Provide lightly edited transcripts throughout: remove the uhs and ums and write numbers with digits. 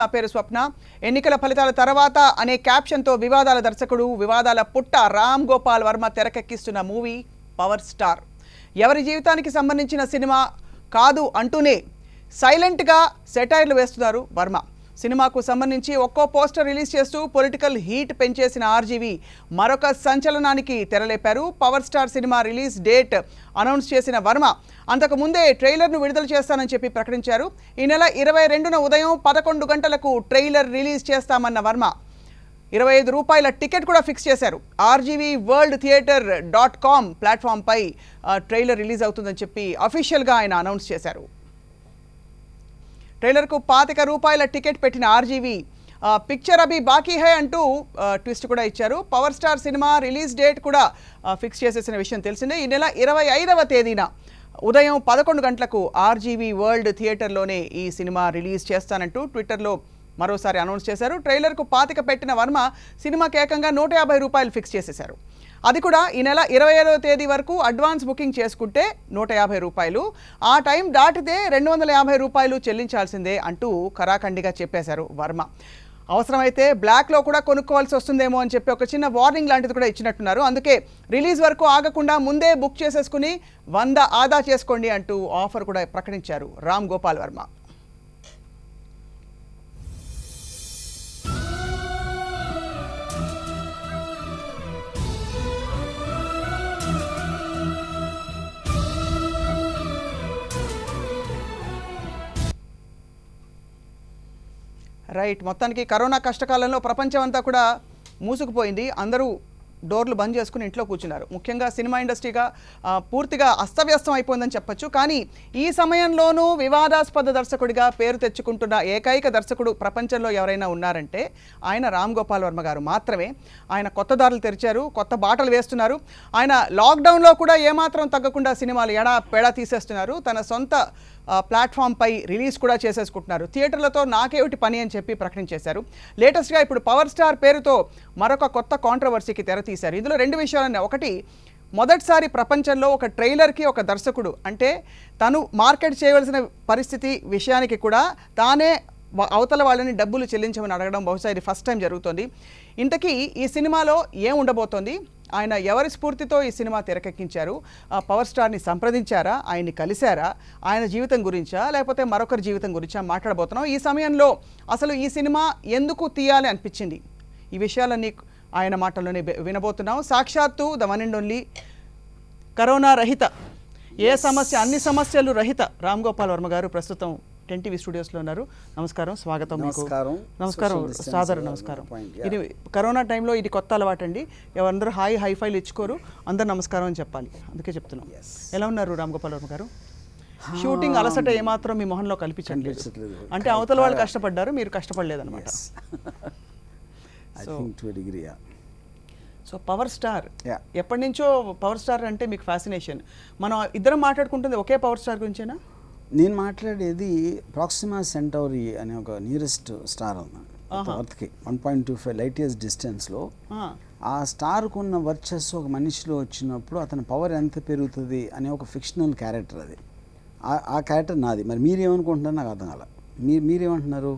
నా పేరు స్వప్న. ఎన్నికల ఫలితాల తర్వాత అనే క్యాప్షన్తో వివాదాల దర్శకుడు, వివాదాల పుట్ట రామ్ గోపాల్ వర్మ తెరకెక్కిస్తున్న మూవీ పవర్ స్టార్. ఎవరి జీవితానికి సంబంధించిన సినిమా కాదు అంటూనే సైలెంట్గా సెటైర్లు వేస్తున్నారు వర్మ. సినిమాకు సంబంధించి ఒక్కో పోస్టర్ రిలీజ్ చేస్తూ పొలిటికల్ హీట్ పెంచేసిన ఆర్జీవి మరొక సంచలనానికి తెరలేపారు. పవర్ స్టార్ సినిమా రిలీజ్ డేట్ అనౌన్స్ చేసిన వర్మ అంతకుముందే ట్రైలర్ను విడుదల చేస్తానని చెప్పి ప్రకటించారు. ఈ నెల 22న ఉదయం 11 గంటలకు ట్రైలర్ రిలీజ్ చేస్తామన్న వర్మ ₹25 టికెట్ కూడా ఫిక్స్ చేశారు. ఆర్జీవి వరల్డ్ థియేటర్.com ప్లాట్ఫామ్పై ట్రైలర్ రిలీజ్ అవుతుందని చెప్పి అఫీషియల్గా ఆయన అనౌన్స్ చేశారు. ట్రైలర్కు ₹25 టికెట్ పెట్టిన ఆర్జీవి పిక్చర్ అభి బాకీ హై అంటూ ట్విస్ట్ కూడా ఇచ్చారు. పవర్ స్టార్ సినిమా రిలీజ్ డేట్ కూడా ఫిక్స్ చేసేసిన విషయం తెలిసిందే. ఈ నెల 25వ తేదీన ఉదయం 11 గంటలకు ఆర్జీవి వరల్డ్ థియేటర్లోనే ఈ సినిమా రిలీజ్ చేస్తానంటూ ట్విట్టర్లో మరోసారి అనౌన్స్ చేశారు. ట్రైలర్కు ₹25 పెట్టిన వర్మ సినిమాకి ఏకంగా ₹150 ఫిక్స్ చేసేశారు. అది కూడా ఈ నెల 27వ తేదీ వరకు అడ్వాన్స్ బుకింగ్ చేసుకుంటే ₹150, ఆ టైం దాటితే ₹250 చెల్లించాల్సిందే అంటూ కరాఖండిగా చెప్పేశారు వర్మ. అవసరమైతే బ్లాక్లో కూడా కొనుక్కోవాల్సి వస్తుందేమో అని చెప్పి ఒక చిన్న వార్నింగ్ లాంటిది కూడా ఇచ్చినట్టున్నారు. అందుకే రిలీజ్ వరకు ఆగకుండా ముందే బుక్ చేసేసుకుని 100 ఆదా చేసుకోండి అంటూ ఆఫర్ కూడా ప్రకటించారు రామ్ గోపాల్ వర్మ. రైట్, మొత్తానికి కరోనా కష్టకాలంలో ప్రపంచం అంతా కూడా మూసుకుపోయింది. అందరూ డోర్లు బంద్ చేసుకుని ఇంట్లో కూర్చున్నారు. ముఖ్యంగా సినిమా ఇండస్ట్రీగా పూర్తిగా అస్తవ్యస్తం అయిపోయిందని చెప్పొచ్చు. కానీ ఈ సమయంలోనూ వివాదాస్పద దర్శకుడిగా పేరు తెచ్చుకుంటున్న ఏకైక దర్శకుడు ప్రపంచంలో ఎవరైనా ఉన్నారంటే ఆయన రామ్ గోపాల్ వర్మ గారు మాత్రమే. ఆయన కొత్త దారులు తెరిచారు, కొత్త బాటలు వేస్తున్నారు. ఆయన లాక్డౌన్లో కూడా ఏమాత్రం తగ్గకుండా సినిమాలు పెడా తీసేస్తున్నారు. తన సొంత ప్లాట్ఫామ్పై రిలీజ్ కూడా చేసేసుకుంటున్నారు. థియేటర్లతో నాకేమిటి పని అని చెప్పి ప్రకటించేశారు. లేటెస్ట్గా ఇప్పుడు పవర్ స్టార్ పేరుతో మరొక కొత్త కాంట్రవర్సీకి తెరతీశారు. ఇందులో 2 విషయాలు. ఒకటి, మొదటిసారి ప్రపంచంలో ఒక ట్రైలర్కి ఒక దర్శకుడు అంటే తను మార్కెట్ చేయవలసిన పరిస్థితి విషయానికి కూడా తానే అవతల వాళ్ళని డబ్బులు చెల్లించమని అడగడం బహుశా ఇది ఫస్ట్ టైం జరుగుతోంది. ఇంతకీ ఈ సినిమాలో ఏం ఉండబోతోంది? ఆయన ఎవరి స్ఫూర్తితో ఈ సినిమా తెరకెక్కించారు? పవర్ స్టార్ని సంప్రదించారా? ఆయన్ని కలిశారా? ఆయన జీవితం గురించా లేకపోతే మరొకరి జీవితం గురించా మాట్లాడబోతున్నాం. ఈ సమయంలో అసలు ఈ సినిమా ఎందుకు తీయాలి అనిపించింది? ఈ విషయాలన్నీ ఆయన మాటల్లోనే వినబోతున్నాం. సాక్షాత్తు the one and only corona రహిత, ఏ సమస్య అన్ని సమస్యలు రహిత రామ్ గోపాల్ వర్మ గారు ప్రస్తుతం 10 టీవీ స్టూడియోస్లో ఉన్నారు. నమస్కారం, స్వాగతం మీకు. నమస్కారం సాదర నమస్కారం. ఇది కరోనా టైంలో ఇది కొత్త అలవాటు అండి. ఎవరందరూ హైఫైలు ఇచ్చుకోరు, అందరు నమస్కారం అని చెప్పాలి. అందుకే చెప్తున్నాం. ఎలా ఉన్నారు రామ్ గోపాల్ వర్మ గారు? షూటింగ్ అలసట ఏమాత్రం మీ మొహంలో కల్పించండి. అంటే అవతల వాళ్ళు కష్టపడ్డారు, మీరు కష్టపడలేదన్నమాట. సో పవర్ స్టార్, ఎప్పటి నుంచో పవర్ స్టార్ అంటే మీకు ఫ్యాసినేషన్. మనం ఇద్దరం మాట్లాడుకుంటుంది ఒకే పవర్ స్టార్ గురించేనా? నేను మాట్లాడేది ప్రాక్సిమా సెంటౌరీ అనే ఒక నియరెస్ట్ స్టార్ ఉంది ఎర్త్కి 1.25 లైట్ ఇయర్స్ డిస్టెన్స్లో. ఆ స్టార్కు ఉన్న వర్చస్సు ఒక మనిషిలో వచ్చినప్పుడు అతని పవర్ ఎంత పెరుగుతుంది అనే ఒక ఫిక్షనల్ క్యారెక్టర్ అది. ఆ క్యారెక్టర్ నాది. మరి మీరేమనుకుంటున్నారు నాకు అర్థం కాల. మీరేమంటున్నారు?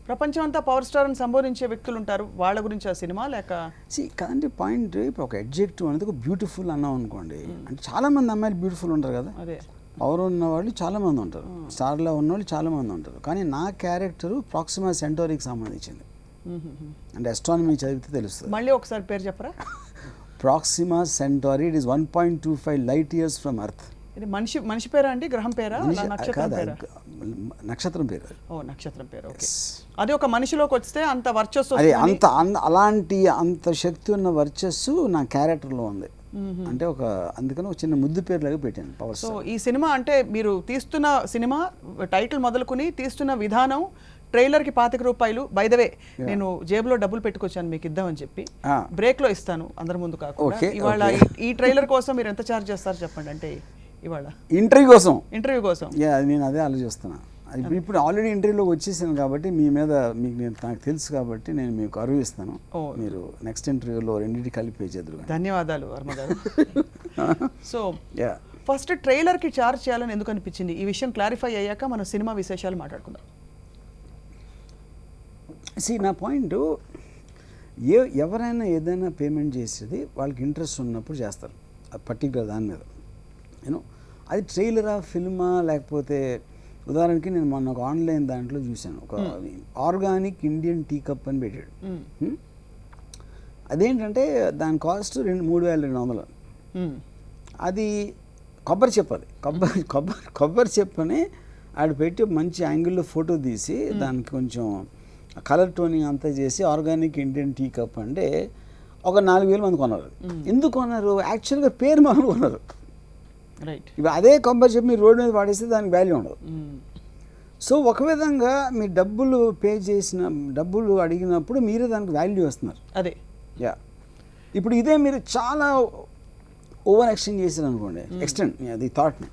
ప్రపంచం అంతా పవర్ స్టార్ అని సంబోధించే వ్యక్తులు ఉంటారు, వాళ్ళ గురించి ఆ సినిమా లేక కదండి పాయింట్. ఇప్పుడు ఒక అడ్జెక్టివ్ అనేది ఒక బ్యూటిఫుల్ అన్నాం అనుకోండి, అంటే చాలా మంది అమ్మాయిలు బ్యూటిఫుల్ ఉంటారు కదా. అదే పవర్ ఉన్న వాళ్ళు చాలా మంది ఉంటారు, స్టార్లో ఉన్న వాళ్ళు చాలా మంది ఉంటారు. కానీ నా క్యారెక్టర్ ప్రాక్సిమా సెంటౌరీకి సంబంధించింది. అంటే అస్ట్రానమీ చదివితే తెలుస్తుంది. మళ్ళీ ఒకసారి పేరు చెప్పరా? Proxima Centauri, it is 1.25 light years from Earth. ఇది మనిషి పేరా అండి, గ్రహం పేరా, నక్షత్రం పేరా? నక్షత్రం పేరు. ఓ, నక్షత్రం పేరు. ఓకే. అది ఒక మనిషిలోకి వస్తే అంత వర్చస్సు, అంత శక్తి ఉన్న వర్చస్సు నా క్యారెక్టర్లో ఉంది. అంటే అందుకని ఒక చిన్న ముద్దు పేరు లాగా పెట్టాను పవర్ స్టార్. సో ఈ సినిమా అంటే మీరు తీస్తున్న సినిమా టైటిల్ మొదలుకుని తీస్తున్న విధానం, ట్రైలర్కి ₹25. బై ద వే, నేను జేబులో డబ్బులు పెట్టుకొచ్చాను మీకు ఇద్దామని చెప్పి. బ్రేక్లో ఇస్తాను అందరి ముందు కాకుండా. ఇవాళ ఈ ట్రైలర్ కోసం మీరు ఎంత ఛార్జ్ చేస్తారు చెప్పండి? అంటే ఇవాళ ఇంటర్వ్యూ కోసం నేను అదే ఆలోచిస్తున్నా. ఇప్పుడు ఆల్రెడీ ఇంటర్వ్యూలోకి వచ్చేసాను కాబట్టి మీ మీద నాకు తెలుసు కాబట్టి నేను మీకు అరువిస్తాను. మీరు నెక్స్ట్ ఇంటర్వ్యూలో రెండింటి కలిపి చేద్దరు. ధన్యవాదాలు వర్మ గారు. సో ఫస్ట్ ట్రైలర్కి ఛార్జ్ చేయాలని ఎందుకు అనిపించింది? ఈ విషయం క్లారిఫై అయ్యాక మనం సినిమా విశేషాలు మాట్లాడుకుందాం. నా పాయింట్, ఎవరైనా ఏదైనా పేమెంట్ చేసేది వాళ్ళకి ఇంట్రెస్ట్ ఉన్నప్పుడు చేస్తారు, పర్టికులర్ దాని మీద. యూనో అది ట్రైలరా, ఫిల్మా, లేకపోతే ఉదాహరణకి నేను మొన్న ఒక ఆన్లైన్ దాంట్లో చూశాను, ఒక ఆర్గానిక్ ఇండియన్ టీ కప్ అని పెట్టాడు. అదేంటంటే దాని కాస్ట్ 3,200. అది కొబ్బరి చెప్పు, అది కొబ్బరి చెప్పని ఆడు పెట్టి మంచి యాంగిల్లో ఫోటో తీసి దానికి కొంచెం కలర్ టోనింగ్ అంతా చేసి ఆర్గానిక్ ఇండియన్ టీ కప్ అంటే ఒక 4,000 మంది కొన్నారు. ఎందుకు కొన్నారు? యాక్చువల్గా పేరు మామూలు కొన్నారు. ఇప్పుడు అదే కొబ్బరి చెప్పి మీరు రోడ్డు మీద పాడేస్తే దానికి వాల్యూ ఉండదు. సో ఒక విధంగా మీ డబ్బులు పే చేసిన డబ్బులు అడిగినప్పుడు మీరే దానికి వాల్యూ వస్తున్నారు. అదే ఇప్పుడు ఇదే మీరు చాలా ఓవర్ యాక్షన్ చేశారు అనుకోండి, ఎక్స్టెండ్ అది థాట్ని.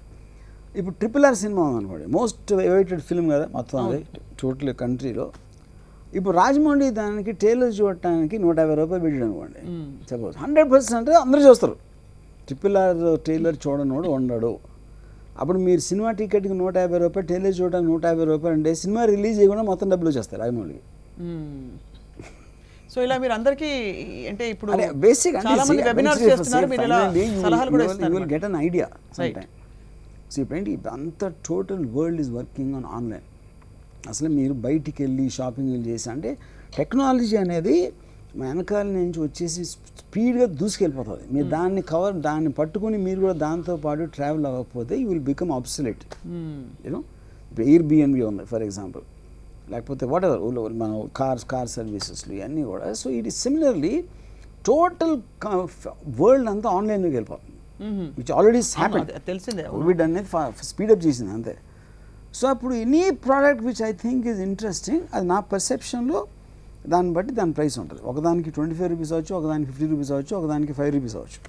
ఇప్పుడు RRR సినిమా ఉందనుకోండి, మోస్ట్ ఎవైటెడ్ ఫిల్మ్ కదా మొత్తం, అది టోటల్ కంట్రీలో. ఇప్పుడు రాజమౌళి దానికి ట్రైలర్ చూడటానికి 150 రూపాయలు పెట్టాడు అనుకోండి, సపోజ్ 100% అందరూ చూస్తారు. RRR ట్రైలర్ చూడనోడు ఉండడు. అప్పుడు మీరు సినిమా టికెట్కి 150 రూపాయలు, ట్రైలర్ చూడడానికి 150 రూపాయలు అంటే సినిమా రిలీజ్ చేయకుండా మొత్తం డబ్బులు వచ్చేస్తాయి రాజమౌళికి. సో ఇలా మీరు అందరికీ అంటే ఇప్పుడు బేసిక్ చాలా మంది వెబినార్స్ చేస్తున్నారు, మీరు ఇలా సలహాలు కూడా ఇస్తున్నారు. You will get an idea some time. So ఇప్పుడేంటి అంత total world is working on online. అసలు మీరు బయటికి వెళ్ళి షాపింగ్ చేసి అంటే టెక్నాలజీ అనేది మా వెనకాల నుంచి వచ్చేసి స్పీడ్గా దూసుకెళ్ళిపోతుంది. మీరు దాన్ని పట్టుకుని మీరు కూడా దాంతో పాటు ట్రావెల్ అవ్వకపోతే you will become absolute. You know ఇప్పుడు Airbnb ఉంది ఫర్ ఎగ్జాంపుల్, లేకపోతే వాట్ ఎవర్ మన కార్ సర్వీసెస్లు ఇవన్నీ కూడా. So it is similarly total world అంతా ఆన్లైన్లోకి వెళ్ళిపోతుంది, విచ్ ఆల్రెడీ హ్యాపెండ్. తెలిసిందే, కోవిడ్ అనేది స్పీడప్ చేసింది అంతే. సో అప్పుడు any product which I think is interesting, అది నా పర్సెప్షన్లో దాన్ని బట్టి దాని ప్రైస్ ఉంటుంది. ఒకదానికి 25 రూపీస్ అవచ్చు, ఒకదానికి 50 రూపీస్ అవచ్చు, ఒకదానికి 5 రూపీస్ అవచ్చు.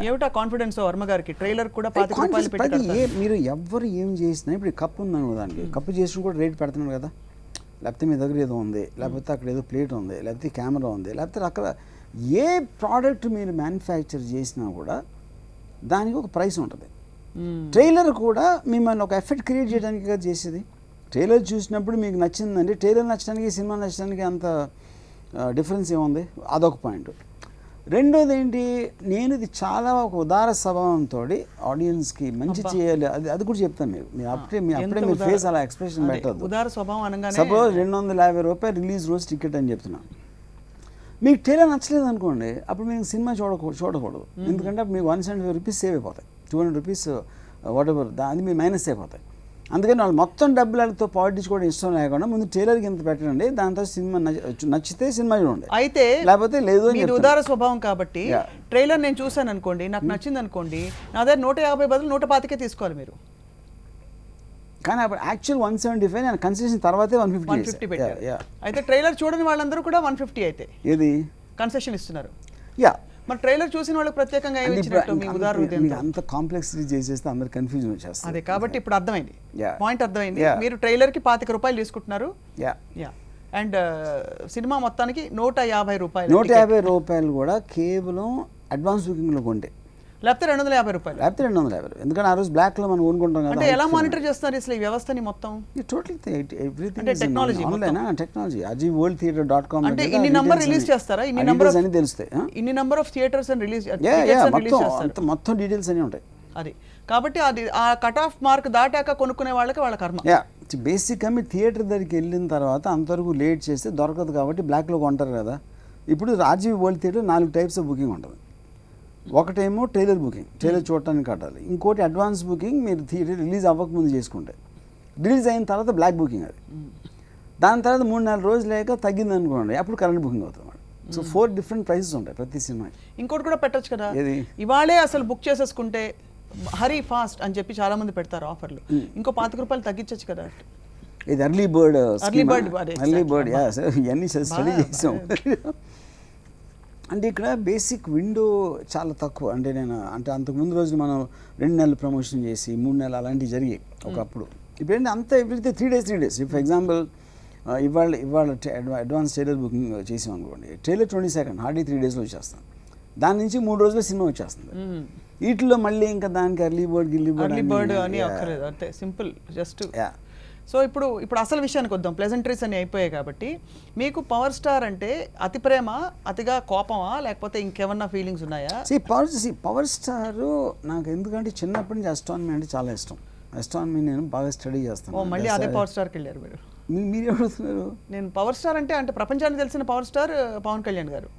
ఏమిటా కాన్ఫిడెన్స్ వర్మ గారికి? ట్రైలర్ కూడా 25 రూపాయలు పెట్టి మీరు ఎవరు ఏం చేసినా, ఇప్పుడు కప్పు ఉందను దానికి కప్పు చేసిన కూడా రేట్ పెడుతున్నాడు కదా. లేకపోతే మీ దగ్గర ఏదో ఉంది, లేకపోతే అక్కడ ఏదో ప్లేట్ ఉంది, లేకపోతే కెమెరా ఉంది, లేకపోతే అక్కడ ఏ ప్రోడక్ట్ మీరు మ్యానుఫ్యాక్చర్ చేసినా కూడా దానికి ఒక ప్రైస్ ఉంటుంది. ట్రైలర్ కూడా మిమ్మల్ని ఒక ఎఫెక్ట్ క్రియేట్ చేయడానికి కదా చేసేది. ట్రైలర్ చూసినప్పుడు మీకు నచ్చిందండి, ట్రైలర్ నచ్చడానికి సినిమా నచ్చడానికి అంత డిఫరెన్స్ ఏముంది? అదొక పాయింట్. రెండోది ఏంటి, నేను ఇది చాలా ఒక ఉదార స్వభావంతో ఆడియన్స్కి మంచి చేయాలి, అది కూడా చెప్తాను. మీరు అప్పుడే మీరు ఫేస్ అలా ఎక్స్ప్రెషన్ పెట్టద్దు. ఉదార స్వభావం అనగానే సపోజ్ 250 రూపాయలు రిలీజ్ రోజు టికెట్ అని చెప్తున్నాను. మీకు ట్రైలర్ నచ్చలేదు అనుకోండి, అప్పుడు మీకు సినిమా చూడకూడదు. ఎందుకంటే అప్పుడు మీకు 175 రూపీస్ సేవ్ అయిపోతాయి, 200 రూపీస్ వాట్ ఎవర్ అది మీరు మైనస్ అయిపోతాయి. అందుకని వాళ్ళు మొత్తం డబ్బులతో పాటించుకోవడం ఇష్టం లేకుండా ముందు ట్రైలర్కి ఎంత పెట్టండి, దాంతో సినిమా నచ్చితే సినిమా చూడండి, అయితే లేకపోతే లేదు. మీరు ఉదార స్వభావం కాబట్టి ట్రైలర్ నేను చూసాను అనుకోండి, నాకు నచ్చింది అనుకోండి, నా దగ్గర 150 బదులు 125 తీసుకోవాలి మీరు. కానీ అప్పుడు యాక్చువల్ 175 నేను కన్సెషన్ తర్వాతే 150 పెట్టారు. అయితే ట్రైలర్ చూడని వాళ్ళందరూ కూడా 150 అయితే ఏది కన్సెషన్ ఇస్తున్నారు. మరి ట్రైలర్ చూసిన వాళ్ళకి ప్రత్యేకంగా ఏమి ఇచ్చినట్టు మీ ఉదాహరణ అంత కాంప్లెక్సిటీ చేసేస్తే అందరు కన్ఫ్యూజన్ వచ్చేస్తారు. అదే కాబట్టి ఇప్పుడు అర్థమైంది, పాయింట్ అర్థమైంది. మీరు ట్రైలర్కి 25 రూపాయలు తీసుకుంటున్నారు, అండ్ సినిమా మొత్తానికి 150 రూపాయలు. 150 రూపాయలు కూడా కేవలం అడ్వాన్స్ బుకింగ్లో కొంటే, లేకపోతే 250 రూపాయలు, లేకపోతే 250. ఎందుకంటే ఆ రోజు బ్లాక్లో మనం కొనుక్కుంటాం కదా. అంటే ఎలా మానిటర్ చేస్తున్నారు అసలు ఈ వ్యవస్థని మొత్తం? టెక్నాలజీ AJIworldtheatre.com అంటే ఇన్ని నంబర్ రిలీజ్ చేస్తారా? ఇన్ని నంబర్ అని తెలుస్తాయి, ఇన్ని నంబర్ ఆఫ్ థియేటర్స్ అని రిలీజ్ మొత్తం డీటెయిల్స్ అన్నీ ఉంటాయి. అది కాబట్టి అది ఆ కట్ ఆఫ్ మార్క్ దాటాక కొనుక్కునే వాళ్ళకి వాళ్ళ కర్మ. బేసిక్గా మీరు థియేటర్ దగ్గరికి వెళ్ళిన తర్వాత అంతవరకు లేట్ చేస్తే దొరకదు కాబట్టి బ్లాక్లో కొంటారు కదా. ఇప్పుడు AJIworldtheatre 4 టైప్స్ ఆఫ్ బుకింగ్ ఉంటుంది. ఒకటేమో ట్రైలర్ బుకింగ్, ట్రైలర్ చూడటానికి కట్టాలి. ఇంకోటి అడ్వాన్స్ బుకింగ్, మీరు థియేటర్ రిలీజ్ అవ్వకముందు చేసుకుంటే. రిలీజ్ అయిన తర్వాత బ్లాక్ బుకింగ్ అది. దాని తర్వాత 3-4 రోజులు లేక తగ్గింది అనుకోండి, అప్పుడు కరెంట్ బుకింగ్ అవుతుంది. సో 4 డిఫరెంట్ ప్రైసెస్ ఉంటాయి ప్రతి సినిమాకి. ఇంకోటి కూడా పెట్టచ్చు కదా, ఇవాళే అసలు బుక్ చేసేసుకుంటే హరీ ఫాస్ట్ అని చెప్పి చాలా మంది పెడతారు ఆఫర్లు, ఇంకో 25 రూపాయలు తగ్గించచ్చు కదా. ఇది ఎర్లీ బర్డ్ ఇవన్నీ స్టడీ చేసాం. అంటే ఇక్కడ బేసిక్ విండో చాలా తక్కువ. అంటే అంతకుముందు రోజు మనం 2 నెలలు ప్రమోషన్ చేసి 3 నెలలు అలాంటివి జరిగాయి ఒకప్పుడు. ఇప్పుడు ఏంటి అంతా ఎవ్రీతే 3 days. ఫర్ ఎగ్జాంపుల్ ఇవాళ అడ్వాన్స్ ట్రైలర్ బుకింగ్ చేసాం అనుకోండి, ట్రైలర్ 22nd హార్డీ 3 daysలో వచ్చేస్తాం. దాని నుంచి 3 రోజుల్లో సినిమా వచ్చేస్తుంది. వీటిలో మళ్ళీ ఇంకా దానికి అర్లీ బర్డ్ అని అక్కర్లేదు, అంతే సింపుల్ జస్ట్. సో ఇప్పుడు అసలు విషయానికి వద్దాం. ప్లెజెంటరీస్ అని అయిపోయాయి కాబట్టి మీకు పవర్ స్టార్ అంటే అతి ప్రేమ, అతిగా కోపమా, లేకపోతే ఇంకేమన్నా ఫీలింగ్స్ ఉన్నాయా? పవర్ స్టార్ నాకు ఎందుకంటే చిన్నప్పటి నుంచి అస్ట్రానమీ అంటే చాలా ఇష్టం. అస్ట్రానమీ నేను బాగా స్టడీ చేస్తాను. మళ్ళీ అదే పవర్ స్టార్కి వెళ్ళారు మీరు. మీరు ఎవరుతున్నారు? నేను పవర్ స్టార్ అంటే ప్రపంచానికి తెలిసిన పవర్ స్టార్ పవన్ కళ్యాణ్ గారు.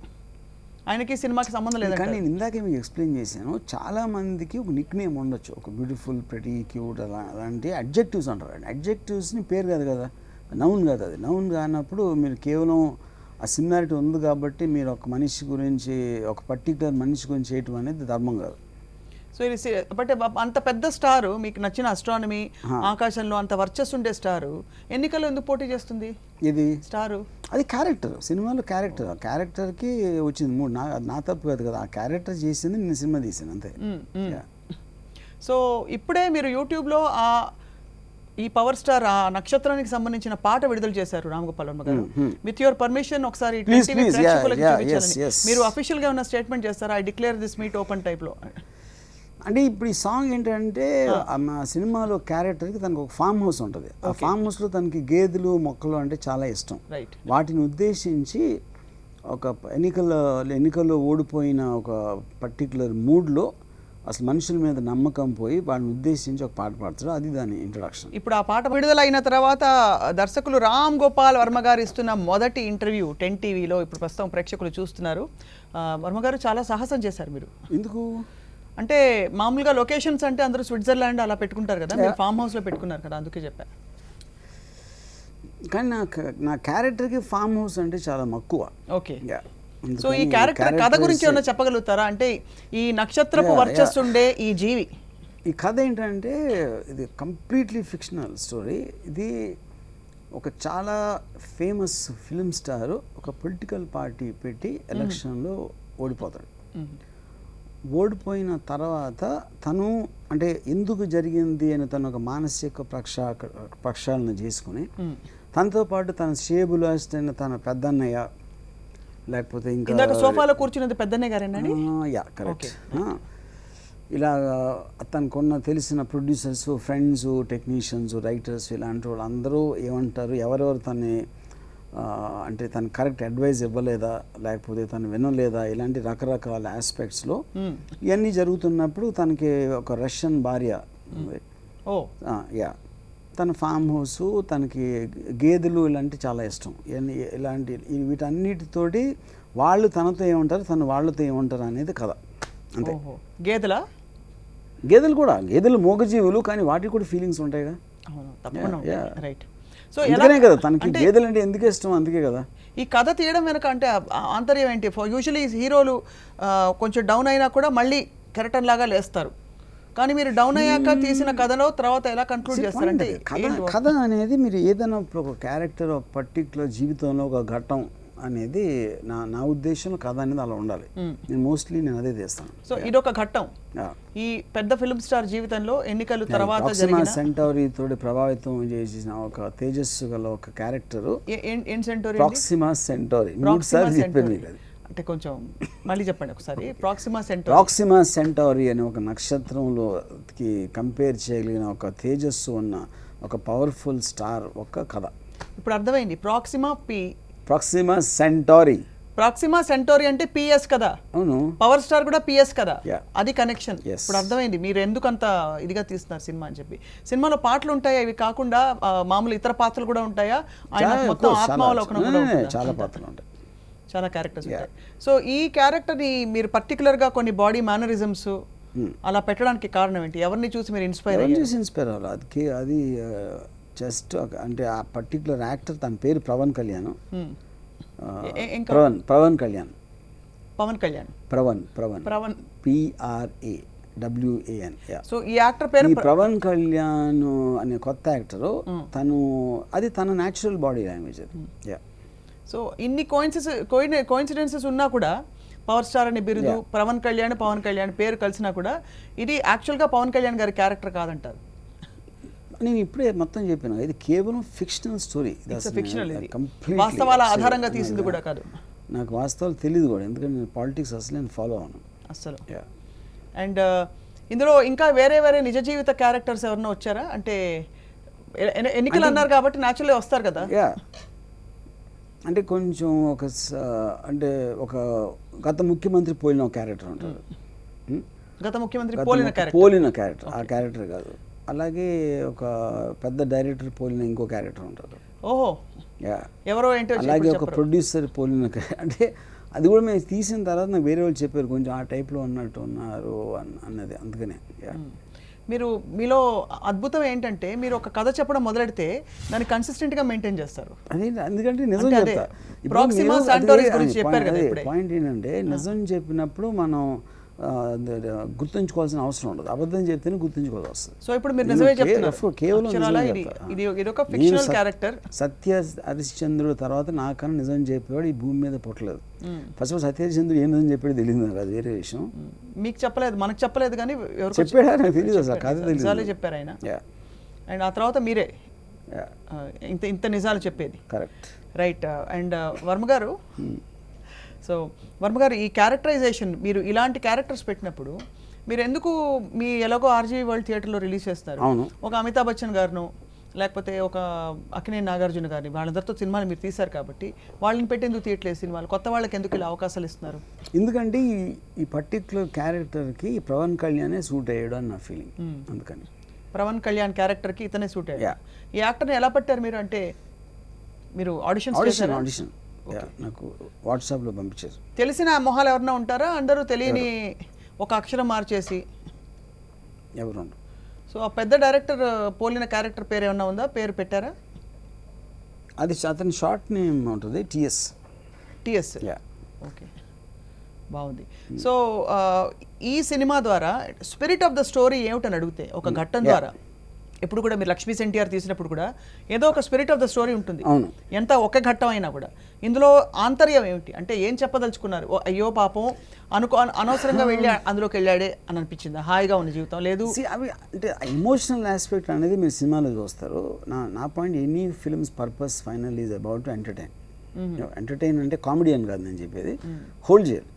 ఆయనకి సినిమాకి సంబంధం లేదు. కానీ నేను ఇందాకే మీకు ఎక్స్ప్లెయిన్ చేశాను, చాలా మందికి ఒక నిక్ నేమ్ ఉండొచ్చు, ఒక బ్యూటిఫుల్, ప్రెటీ, క్యూట్ అలాంటి అడ్జెక్టివ్స్ అంటారు. అడ్జెక్టివ్స్ని పేరు కాదు కదా, నౌన్ కాదు. అది నౌన్ కానప్పుడు మీరు కేవలం ఆ సిమిలారిటీ ఉంది కాబట్టి మీరు ఒక మనిషి గురించి, ఒక పర్టికులర్ మనిషి గురించి చేయటం అనేది ధర్మం కాదు. సో ఇది బట్ అంత పెద్ద స్టారు, మీకు నచ్చిన అస్ట్రానమీ, ఆకాశంలో అంత వర్చస్సు ఉండే స్టారు ఎన్నికల్లో ఎందుకు పోటీ చేస్తుంది? ఇది స్టారు అది క్యారెక్టర్, సినిమాలో క్యారెక్టర్. ఆ క్యారెక్టర్కి వచ్చింది మూడు. నా తప్పు కాదు కదా, ఆ క్యారెక్టర్ చేసింది నేను సినిమా తీసాను అంతే. సో ఇప్పుడే మీరు యూట్యూబ్లో ఈ పవర్ స్టార్ ఆ నక్షత్రానికి సంబంధించిన పాట విడుదల చేశారు రామ్ గోపాల్ వర్మ గారు. విత్ యువర్ పర్మిషన్ ఒకసారి మీరు అఫీషియల్ గా ఉన్న స్టేట్మెంట్ చేస్తారా? I declare this meet open type లో. అంటే ఇప్పుడు ఈ సాంగ్ ఏంటంటే మా సినిమాలో క్యారెక్టర్కి తనకు ఒక ఫామ్ హౌస్ ఉంటుంది. ఆ ఫామ్ హౌస్లో తనకి గేదెలు, మొక్కలు అంటే చాలా ఇష్టం. వాటిని ఉద్దేశించి ఒక ఎన్నికల్లో ఓడిపోయిన ఒక పర్టికులర్ మూడ్లో అసలు మనుషుల మీద నమ్మకం పోయి వాడిని ఉద్దేశించి ఒక పాట పాడతారు. అది దాని ఇంట్రొడక్షన్. ఇప్పుడు ఆ పాట విడుదలైన తర్వాత దర్శకులు రామ్ గోపాల్ వర్మ గారు ఇస్తున్న మొదటి ఇంటర్వ్యూ 10 టీవీలో ఇప్పుడు ప్రస్తుతం ప్రేక్షకులు చూస్తున్నారు. వర్మ గారు చాలా సాహసం చేశారు. మీరు ఎందుకు అంటే మామూలుగా లొకేషన్స్ అంటే అందరూ స్విట్జర్లాండ్ అలా పెట్టుకుంటారు కదా, మీరు ఫామ్ హౌస్లో పెట్టుకున్నారు కదా, అందుకే చెప్పా. కానీ నా క్యారెక్టర్కి ఫామ్ హౌస్ అంటే చాలా మక్కువ. ఓకే. సో ఈ క్యారెక్టర్ కథ గురించి ఏమైనా చెప్పగలుగుతారా? అంటే ఈ నక్షత్రపు వర్చస్సు ఉండే ఈ జీవి, ఈ కథ ఏంటంటే ఇది కంప్లీట్లీ ఫిక్షనల్ స్టోరీ. ఇది ఒక చాలా ఫేమస్ ఫిల్మ్ స్టార్ ఒక పొలిటికల్ పార్టీ పెట్టి ఎలక్షన్లో ఓడిపోతాడు. ఓడిపోయిన తర్వాత తను అంటే ఎందుకు జరిగింది అని తను ఒక మానసిక ప్రక్షాళన చేసుకుని తనతో పాటు తన షేబుల్ అయిన తన పెద్దన్నయ్య, లేకపోతే ఇంకా సోఫాలో కూర్చున్నది పెద్దన్నయ్య గారేనండి. Yeah correct. ఇలా తనకున్న తెలిసిన ప్రొడ్యూసర్స్, ఫ్రెండ్స్, టెక్నీషియన్స్, రైటర్స్ ఇలాంటి వాళ్ళు అందరూ ఏమంటారు, ఎవరెవరు తన్ని అంటే తను కరెక్ట్ అడ్వైజ్ ఇవ్వలేదా, లేకపోతే తను వినలేదా, ఇలాంటి రకరకాల ఆస్పెక్ట్స్లో ఇవన్నీ జరుగుతున్నప్పుడు తనకి ఒక రష్యన్ భార్య తన ఫామ్ హౌస్, తనకి గేదెలు ఇలాంటి చాలా ఇష్టం. ఇలాంటి వీటన్నిటితోటి వాళ్ళు తనతో ఏమంటారు, తను వాళ్ళతో ఏమంటారు అనేది కథ అంతే. గేదెలు కూడా, గేదెలు మూగజీవులు, కానీ వాటికి కూడా ఫీలింగ్స్ ఉంటాయిగా. రైట్. సో ఎందుకనే కదా తనకి గేదెలు అంటే ఎందుకు ఇష్టం, అందుకే కదా. ఈ కథ తీయడం వెనక అంటే ఆంతర్యం ఏంటి? యూజువలీ హీరోలు కొంచెం డౌన్ అయినా కూడా మళ్ళీ కెరటన్ లాగా లేస్తారు, కానీ మీరు డౌన్ అయ్యాక తీసిన కథలో తర్వాత ఎలా కంక్లూడ్ చేస్తారంటే కథ అనేది మీరు ఏదైనా ఒక క్యారెక్టర్, ఒక పర్టికులర్ జీవితంలో ఒక ఘట్టం అనేది నా ఉద్దేశంలో కథ అనేది అలా ఉండాలి. నేను అదే చేస్తాను. సో ఇదొక ఘట్టం ఈ పెద్ద ఫిల్మ్ స్టార్ జీవితంలో. ఎన్నికలు తర్వాత జరిగిన సెంటౌరీ తోటి ప్రభావితం చేసిన ఒక తేజస్సు గల ఒక క్యారెక్టర్ ప్రాక్సిమా సెంటౌరీ. అంటే కొంచెం మళ్ళీ చెప్పండి ఒకసారి. ప్రాక్సిమా సెంటౌరీ అనే ఒక నక్షత్రంలోకి కంపేర్ చేయగలిగిన ఒక తేజస్సు ఉన్న ఒక పవర్ఫుల్ స్టార్ ఒక కథ. ఇప్పుడు అర్థమైంది. ప్రాక్సిమా సెంటౌరీ అంటే పిఎస్ కదా. అవును, పవర్ స్టార్ కూడా పిఎస్ కదా, అది కనెక్షన్. ఇప్పుడు అర్థమైంది మీరు ఎందుకు అంత ఇదిగా తీస్తున్నారు సినిమా అని చెప్పి. సినిమాలో పాటలు ఉంటాయా, ఇవి కాకుండా మామూలు ఇతర పాత్రలు కూడా ఉంటాయా? మొత్తం ఆత్మావలోకనం కూడా చాలా పాత్రలు ఉంటాయి, చాలా క్యారెక్టర్స్ ఉంటాయి. సో ఈ క్యారెక్టర్ని మీరు పర్టికులర్గా కొన్ని బాడీ మేనరిజమ్స్ అలా పెట్టడానికి కారణం ఏంటి? ఎవరిని చూసి మీరు ఇన్స్పైర్ అవ్వాలి? అది జస్ట్ అంటే ఆ పర్టికులర్ యాక్టర్, తన పేరు పవన్ కళ్యాణ్. PRAWAN. సో ఈ యాక్టర్ పేరు పవన్ కళ్యాణ్ అనే కొత్త యాక్టర్. తను అది తన న్యాచురల్ బాడీ లాంగ్వేజ్ అది. సో ఇన్ని కోయిన్సిడెన్సెస్ ఉన్నా కూడా పవర్ స్టార్ అనే బిరుదు, పవన్ కళ్యాణ్ పేరు కలిసినా కూడా ఇది యాక్చువల్గా పవన్ కళ్యాణ్ గారి క్యారెక్టర్ కాదంటారు. నేను ఇప్పుడే మొత్తం చెప్పాను, ఇది కేవలం ఫిక్షనల్ స్టోరీ. వాస్తవాల ఆధారంగా తీసింది కూడా కాదు. నాకు వాస్తవాలు తెలియదు కూడా, ఎందుకంటే నేను పాలిటిక్స్ అసలు నేను ఫాలో అవ్వను అసలు. అండ్ ఇందులో ఇంకా వేరే వేరే నిజ జీవిత క్యారెక్టర్స్ ఎవరన్నా వచ్చారా? అంటే ఎన్నికలు అన్నారు కాబట్టి న్యాచురల్లీ వస్తారు కదా. యా, అంటే కొంచెం అంటే ఒక గత ముఖ్యమంత్రి పోలిన ఒక క్యారెక్టర్ ఉంటారు. గత ముఖ్యమంత్రి పోలిన క్యారెక్టర్, ఆ క్యారెక్టర్ కాదు. అలాగే ఒక పెద్ద డైరెక్టర్ పోలిన ఇంకో క్యారెక్టర్ ఉంటారు. ఓహో, యా, ఎవరో ఏంటో. అలాగే ఒక ప్రొడ్యూసర్ పోలిన అంటే అది కూడా మేము తీసిన తర్వాత నాకు వేరే వాళ్ళు చెప్పారు కొంచెం ఆ టైప్లో ఉన్నట్టు ఉన్నారు అన్నది. అందుకనే మీరు మీలో అద్భుతం ఏంటంటే మీరు ఒక కథ చెప్పడం మొదలెడితే దాన్ని కన్సిస్టెంట్గా మెయింటైన్ చేస్తారు. అదే, ఎందుకంటే నిజం చెప్తా. పాయింట్ ఏంటంటే నిజం చెప్పినప్పుడు మనం గుర్తుంచుకోవాల్సిన అవసరం ఉండదు. అబద్ధం చెప్తేనే గుర్తుంచుకోవాల్సి వస్తుంది. సో ఇప్పుడు మీరు నిజమే చెప్తున్నారు. కేవలం ఇది ఒక ఫిక్షనల్ క్యారెక్టర్. సత్య హరిశ్చంద్రుడు తర్వాత నాకన్నా నిజం చెప్పేవాడు ఈ భూమి మీద పుట్టలేదు. ఫస్ట్ ఆఫ్ ఆల్ సత్య హరిశ్చంద్రుడు ఏం నిజం చెప్పాడు తెలియదు నాకు, అది వేరే విషయం. మీకు చెప్పలేదు, మనకు చెప్పలేదు, కానీ చెప్పాడా నాకు తెలియదు అసలు, కథ తెలియదు, చెప్పారు ఆయన. అండ్ ఆ తర్వాత మీరే ఇంత నిజాలు చెప్పేది. Correct, right. అండ్ వర్మ గారు, సో వర్మ గారు, ఈ క్యారెక్టరైజేషన్ మీరు ఇలాంటి క్యారెక్టర్స్ పెట్టినప్పుడు మీరు ఎందుకు మీ ఎలాగో ఆర్జీవీ వరల్డ్ థియేటర్లో రిలీజ్ చేస్తారు, ఒక అమితాబ్ బచ్చన్ గారును లేకపోతే ఒక అక్కినేని నాగార్జున గారిని వాళ్ళందరితో సినిమాలు మీరు తీశారు కాబట్టి వాళ్ళని పెట్టి ఎందుకు తీయట్లేదు సినిమాలు? కొత్త వాళ్ళకి ఎందుకు ఇలా అవకాశాలు ఇస్తున్నారు? ఎందుకంటే ఈ పర్టిక్యులర్ క్యారెక్టర్కి పవన్ కళ్యాణే సూట్ అయ్యాడు అని నా ఫీలింగ్. అందుకని పవన్ కళ్యాణ్ క్యారెక్టర్కి ఇతనే సూట్ అయ్యాడు. ఈ యాక్టర్ని ఎలా పట్టారు మీరు? అంటే మీరు ఆడిషన్ నాకు వాట్సాప్లో పంపించారు. తెలిసిన మొహాలు ఎవరన్నా ఉంటారా? అందరూ తెలియని ఒక అక్షరం మార్చేసి ఎవరు? సో ఆ పెద్ద డైరెక్టర్ పోలిన క్యారెక్టర్ పేరు ఏమన్నా ఉందా? పేరు పెట్టారా? అది అతని షార్ట్ నేమ్ ఉంటుంది, టిఎస్. ఓకే, బాగుంది. సో ఈ సినిమా ద్వారా స్పిరిట్ ఆఫ్ ద స్టోరీ ఏమిటని అడిగితే ఒక ఘట్టం ద్వారా, ఎప్పుడు కూడా మీరు లక్ష్మీ ఎన్టీఆర్ తీసినప్పుడు కూడా ఏదో ఒక స్పిరిట్ ఆఫ్ ద స్టోరీ ఉంటుంది, ఎంత ఒక ఘట్టం అయినా కూడా. ఇందులో ఆంతర్యం ఏమిటి అంటే ఏం చెప్పదలుచుకున్నారు? అయ్యో పాపం అనవసరంగా వెళ్ళి అందులోకి వెళ్ళాడే అని అనిపించింది, హాయిగా ఉన్న జీవితం లేదు? అవి అంటే ఎమోషనల్ ఆస్పెక్ట్ అనేది మీరు సినిమాలో చూస్తారు. నా point, any films purpose final is about to entertain అంటే కామెడీ అని కాదు నేను చెప్పేది, హోల్డ్ చేయాలి.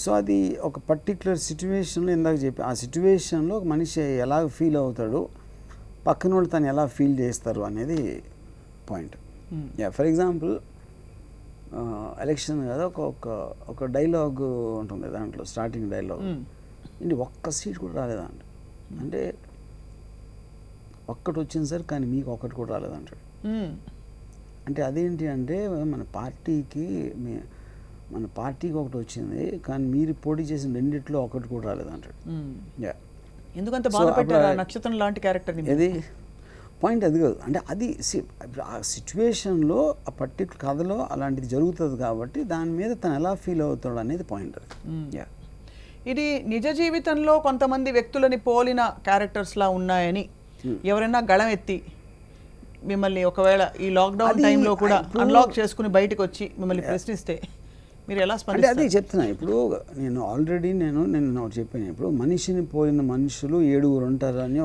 సో అది ఒక పర్టిక్యులర్ సిచ్యువేషన్లో ఇందాక చెప్పి ఆ సిచ్యువేషన్లో ఒక మనిషి ఎలా ఫీల్ అవుతాడు, పక్కన వాళ్ళు తను ఎలా ఫీల్ చేస్తారు అనేది పాయింట్. ఫర్ ఎగ్జాంపుల్ ఎలక్షన్ కదా, ఒక డైలాగ్ ఉంటుంది దాంట్లో, స్టార్టింగ్ డైలాగ్ ఇంటి ఒక్క సీట్ కూడా రాలేదంట, అంటే ఒక్కటి వచ్చింది సార్ కానీ మీకు ఒక్కటి కూడా రాలేదంటాడు. అంటే అదేంటి అంటే మన పార్టీకి ఒకటి వచ్చింది కానీ మీరు పోటీ చేసిన రెండిట్లో ఒకటి కూడా రాలేదంటాడు. ఎందుకంటే బాధ పెట్టారు నక్షత్రం లాంటి క్యారెక్టర్. అది పాయింట్, అది కాదు. అంటే అది ఆ సిచ్యువేషన్లో ఆ పర్టికులర్ కథలో అలాంటిది జరుగుతుంది కాబట్టి దాని మీద తను ఎలా ఫీల్ అవుతాడు అనేది పాయింట్. అది ఇది నిజ జీవితంలో కొంతమంది వ్యక్తులని పోలిన క్యారెక్టర్స్లా ఉన్నాయని ఎవరైనా గళం ఎత్తి మిమ్మల్ని ఒకవేళ ఈ లాక్డౌన్ టైంలో కూడా అన్లాక్ చేసుకుని బయటకు వచ్చి మిమ్మల్ని ప్రశ్నిస్తే మీరు ఎలా స్పందిస్తారు? అదే చెప్తున్నా. ఇప్పుడు నేను ఆల్రెడీ నేను చెప్పాను, ఇప్పుడు మనిషిని పోలిన మనుషులు 7 ఉంటారు అని.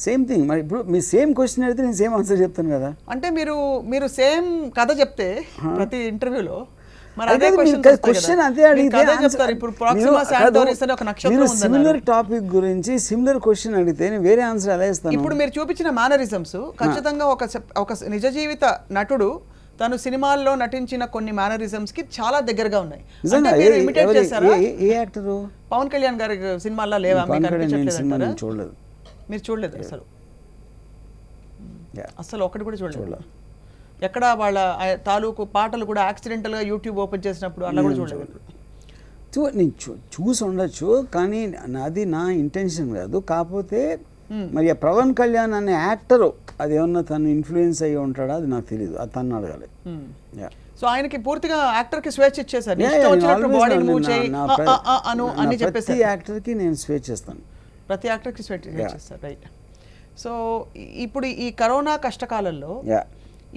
Same thing. మరి ఇప్పుడు మీ సేమ్ క్వశ్చన్ అడిగితే నేను సేమ్ ఆన్సర్ చెప్తాను కదా. అంటే మీరు సేమ్ కథ చెప్తే ప్రతి ఇంటర్వ్యూలో సిమిలర్ టాపిక్ గురించి సిమిలర్ క్వశ్చన్ అడిగితే నేను వేరే ఆన్సర్ ఎలా ఇస్తాను? ఇప్పుడు మీరు చూపించిన మేనరిజమ్స్ ఖచ్చితంగా ఒక నిజ జీవిత నటుడు తను సినిమాల్లో నటించిన కొన్ని మేనరిజమ్స్ కి చాలా దగ్గరగా ఉన్నాయి. పవన్ కళ్యాణ్ గారి సినిమాల్లో లేవా? చూడలేదు. మీరు చూడలేదు అసలు ఒకటి కూడా చూడలేదు. ఎక్కడ వాళ్ళ తాలూకు పాటలు కూడా యాక్సిడెంటల్గా యూట్యూబ్ ఓపెన్ చేసినప్పుడు అలా కూడా చూడలేదు. నేను చూసి ఉండొచ్చు కానీ నాది నా ఇంటెన్షన్ కాదు. కాకపోతే మరి పవన్ కళ్యాణ్ అనే యాక్టర్ అది ఏమన్నా తను ఇన్ఫ్లుయెన్స్ అయ్యి ఉంటాడా అది నాకు తెలియదు, అది తను అడగాలి. సో ఆయనకి పూర్తిగా యాక్టర్కి స్వేచ్ఛ ఇచ్చేసారు. ప్రతి యాక్టర్కి నేను స్వేచ్ఛ ఇస్తాను. ప్రతి యాక్టర్కి స్వేచ్ఛ ఇస్తారు. రైట్. సో ఇప్పుడు ఈ కరోనా కష్టకాలంలో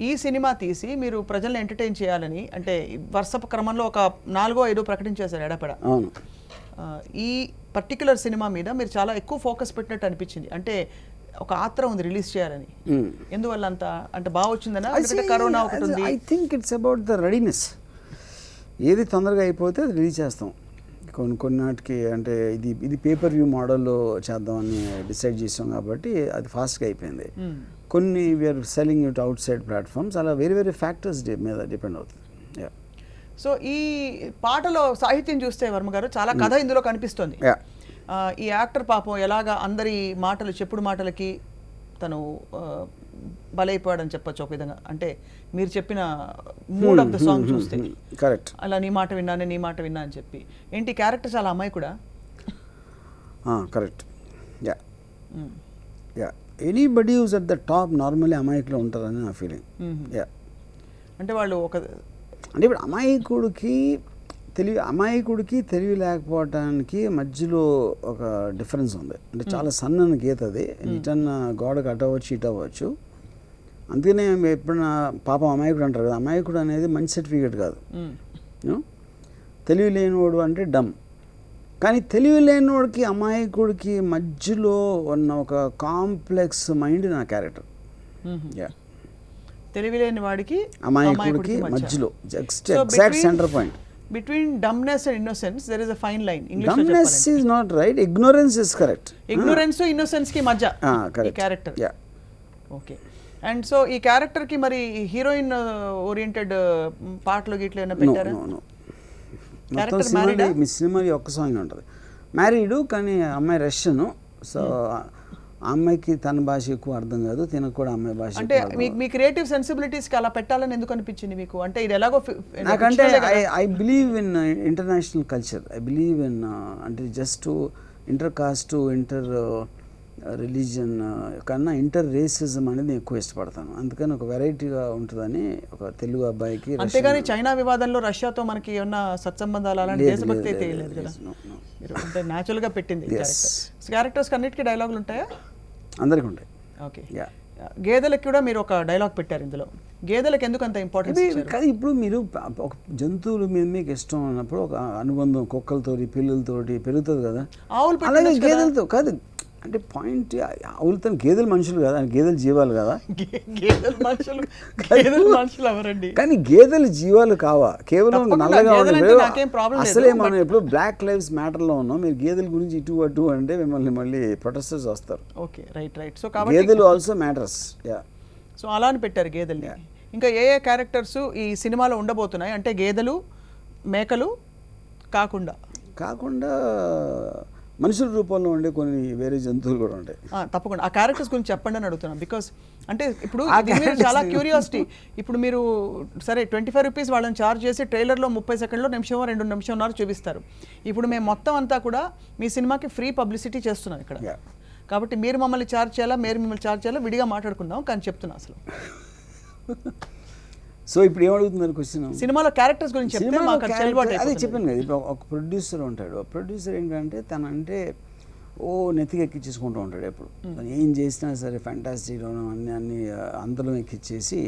ఈ సినిమా తీసి మీరు ప్రజల్ని ఎంటర్టైన్ చేయాలని అంటే వరుస క్రమంలో ఒక 4-5 ప్రకటించేశారు ఎడపెడ. ఈ పర్టికులర్ సినిమా మీద మీరు చాలా ఎక్కువ ఫోకస్ పెట్టినట్టు అనిపించింది. అంటే ఒక ఆత్రం ఉంది రిలీజ్ చేయాలని. ఎందువల్ల అంత అంటే బాగా వచ్చిందనా? కరోనా ఒకటి ఉంది. I think it's about the readiness. ఏది తొందరగా అయిపోతే అది రిలీజ్ చేస్తాం. కొన్నిటికి అంటే ఇది పేపర్ వ్యూ మోడల్లో చేద్దామని డిసైడ్ చేసాం కాబట్టి అది ఫాస్ట్గా అయిపోయింది. కొన్ని we are selling it outside platforms, అలా వేరే వేరే ఫ్యాక్టర్స్ మీద డిపెండ్ అవుతుంది. సో ఈ పాటలో సాహిత్యం చూస్తే వర్మ గారు చాలా కథ ఇందులో కనిపిస్తుంది. ఈ యాక్టర్ పాపం ఎలాగా అందరి మాటలు చెప్పుడు మాటలకి తను బలైపోయాడని చెప్పొచ్చు ఒక విధంగా. అంటే మీరు చెప్పిన మూడ్ ఆఫ్ ద సాంగ్ చూస్తే కరెక్ట్, అలా నీ మాట విన్నాను నీ మాట విన్నా అని చెప్పి. ఏంటి క్యారెక్టర్ చాలా అమ్మాయి కూడా correct. Anybody who's at the top normally అమాయకులు ఉంటారని నా ఫీలింగ్. అంటే వాళ్ళు అంటే ఇప్పుడు అమాయకుడికి తెలివి లేకపోవటానికి మధ్యలో ఒక డిఫరెన్స్ ఉంది. అంటే చాలా సన్నని గీత అది, ఇటన్నా గోడకు అటవచ్చు ఇటు అవ్వచ్చు. అందుకనే ఎప్పుడైనా పాపం అమాయకుడు అంటారు కదా, అమాయకుడు అనేది మంచి సర్టిఫికేట్ కాదు. తెలివి లేనివాడు అంటే డమ్. కానీ తెలివి లేనివాడికి అమాయకుడికి మధ్యలో ఉన్న ఒక కాంప్లెక్స్ మైండ్ నా క్యారెక్టర్. తెలివి లేని వాడికి అమాయకుడికి మధ్యలో exact centre point. Between dumbness and innocence there is a fine line. Dumbness is not right, ignorance is correct. Ignorance to innocence ki madhya ee character. Okay. And so ee character ki mari heroine oriented పాటలు గిట్ల ఏమైనా పెట్టారా? No. మొత్తం cinema ఒక్క song ఉంటుంది. Married కానీ అమ్మాయి Russian. So ఆ అమ్మాయికి తన భాష ఎక్కువ అర్థం కాదు, తినకు కూడా అమ్మాయి భాష. అంటే మీ క్రియేటివ్ సెన్సిబిలిటీస్కి అలా పెట్టాలని ఎందుకు అనిపించింది మీకు? అంటే ఇది ఎలాగో నాకంటే I believe in international culture. I believe in అంటే just inter caste inter religion కన్నా ఇంటర్ రేసిజం అనేది నేను ఎక్కువ ఇష్టపడతాను. అందుకని ఒక వెరైటీగా ఉంటుందని ఒక తెలుగు అబ్బాయికి. అంతేగాని చైనా వివాదంలో రష్యాతో మనకి ఏమన్నా సత్సంబంధాలు అలాంటి దేశభక్తి అయితే లేదు కదా, అంటే న్యాచురల్గా పెట్టింది. క్యారెక్టర్స్ అన్నిటికీ డైలాగులు ఉంటాయా? అందరికీ ఉంటాయి. ఓకే. గేదెలకు కూడా మీరు ఒక డైలాగ్ పెట్టారు ఇందులో. గేదెలకు ఎందుకు అంత ఇంపార్టెన్స్ ఇచ్చారు? కానీ ఇప్పుడు మీరు ఒక జంతువుల మీద మీకు ఇష్టం అన్నప్పుడు ఒక అనుబంధం కుక్కలతోటి పిల్లులతోటి పెరుగుతుంది కదా, అలాగే గేదెలతో కాదు. అంటే పాయింట్ ఆవులతో గేదెలు మనుషులు కదా, గేదెలు జీవాలు కదా. కానీ గేదెలు జీవాలు కావా, కేవలం నల్లగా ఉండే. అసలే మనం ఎప్పుడు బ్లాక్ లైవ్స్ మ్యాటర్లో ఉన్నాం, మీరు గేదెల గురించి ఇటు అటు అంటే మిమ్మల్ని మళ్ళీ ప్రొటెస్టర్స్ వస్తారు. Okay, right. సో గేదెలు ఆల్సో మ్యాటర్స్. సో అలా అని పెట్టారు గేదెల్ని. ఇంకా ఏ క్యారెక్టర్స్ ఈ సినిమాలో ఉండబోతున్నాయి? అంటే గేదెలు మేకలు కాకుండా మనుషుల రూపంలో ఉండే కొన్ని వేరే జంతువులు కూడా ఉంటాయి. తప్పకుండా ఆ క్యారెక్టర్స్ గురించి చెప్పండి అని అడుగుతున్నాను. బికాస్ అంటే ఇప్పుడు చాలా క్యూరియాసిటీ. ఇప్పుడు మీరు సరే 25 రూపీస్ వాళ్ళని ఛార్జ్ చేసి ట్రైలర్లో 30 సెకండ్లో నిమిషమో 2 నిమిషంన్నర చూపిస్తారు. ఇప్పుడు మేము మొత్తం అంతా కూడా మీ సినిమాకి ఫ్రీ పబ్లిసిటీ చేస్తున్నాం ఇక్కడ. కాబట్టి మీరు మమ్మల్ని ఛార్జ్ చేయాలా, మీరు మిమ్మల్ని ఛార్జ్ చేయాలా విడిగా మాట్లాడుకుందాం. కానీ చెప్తున్నా అసలు సో ఇప్పుడు ఏమడుగుతున్నారు క్వశ్చన్? సినిమాలో క్యారెక్టర్స్ గురించి చెప్తే మాకు అదే చెప్పాను కదా. ఇప్పుడు ఒక ప్రొడ్యూసర్ ఉంటాడు. ప్రొడ్యూసర్ ఏంటంటే తనంటే నెత్తికి ఎక్కించేసుకుంటూ ఉంటాడు ఎప్పుడు. ఏం చేసినా సరే ఫ్యాంటాస్టిక్ అన్ని అందరం ఎక్కిచ్చేసి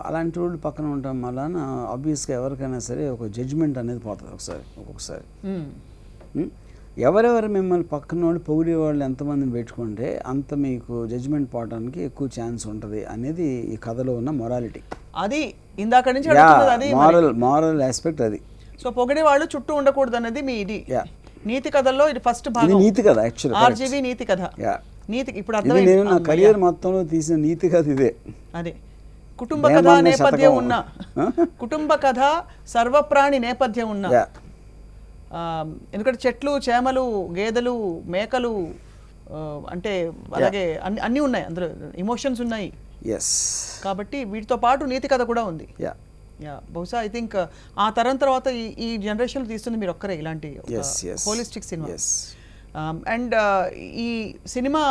అలాంటి వాళ్ళు పక్కన ఉండటం వలన ఆబ్వియస్గా ఎవరికైనా సరే ఒక జడ్జ్మెంట్ అనేది పోతుంది ఒక్కొక్కసారి. ఎవరెవరు మిమ్మల్ని పక్కన వాళ్ళు పొగిడే వాళ్ళు ఎంతమందిని పెట్టుకుంటే అంత మీకు జడ్జ్మెంట్ పోవడానికి ఎక్కువ ఛాన్స్ ఉంటుంది అనేది ఈ కథలో ఉన్న మొరాలిటీ. అది ఇందాక నుంచి మారల్ ఆస్పెక్ట్ అది. సో పొగిడే వాళ్ళు చుట్టూ ఉండకూడదు అనేది మీ ఇది నీతి కథల్లో ఇది ఫస్ట్ భాగం. నీతి కథ యాక్చువల్లీ ఆర్జీవీ నీతి కథ. నీతి ఇప్పుడు నేను నా కెరియర్ మొత్తంలో తీసిన నీతి కథ ఇదే. అదే కుటుంబ కథ నేపథ్యం ఉన్న, కుటుంబ కథ సర్వప్రాణి నేపథ్యం ఉన్న. ఎందుకంటే చెట్లు చేమలు గేదెలు మేకలు అంటే అలాగే అన్నీ ఉన్నాయి, అందులో ఎమోషన్స్ ఉన్నాయి. కాబట్టి వీటితో పాటు నీతి కథ కూడా ఉంది. బహుశా ఐ థింక్ ఆ తరం తర్వాత ఈ జనరేషన్ తీస్తుంది మీరు ఒక్కరే ఇలాంటి హోలిస్టిక్ సినిమా. అండ్ ఈ సినిమా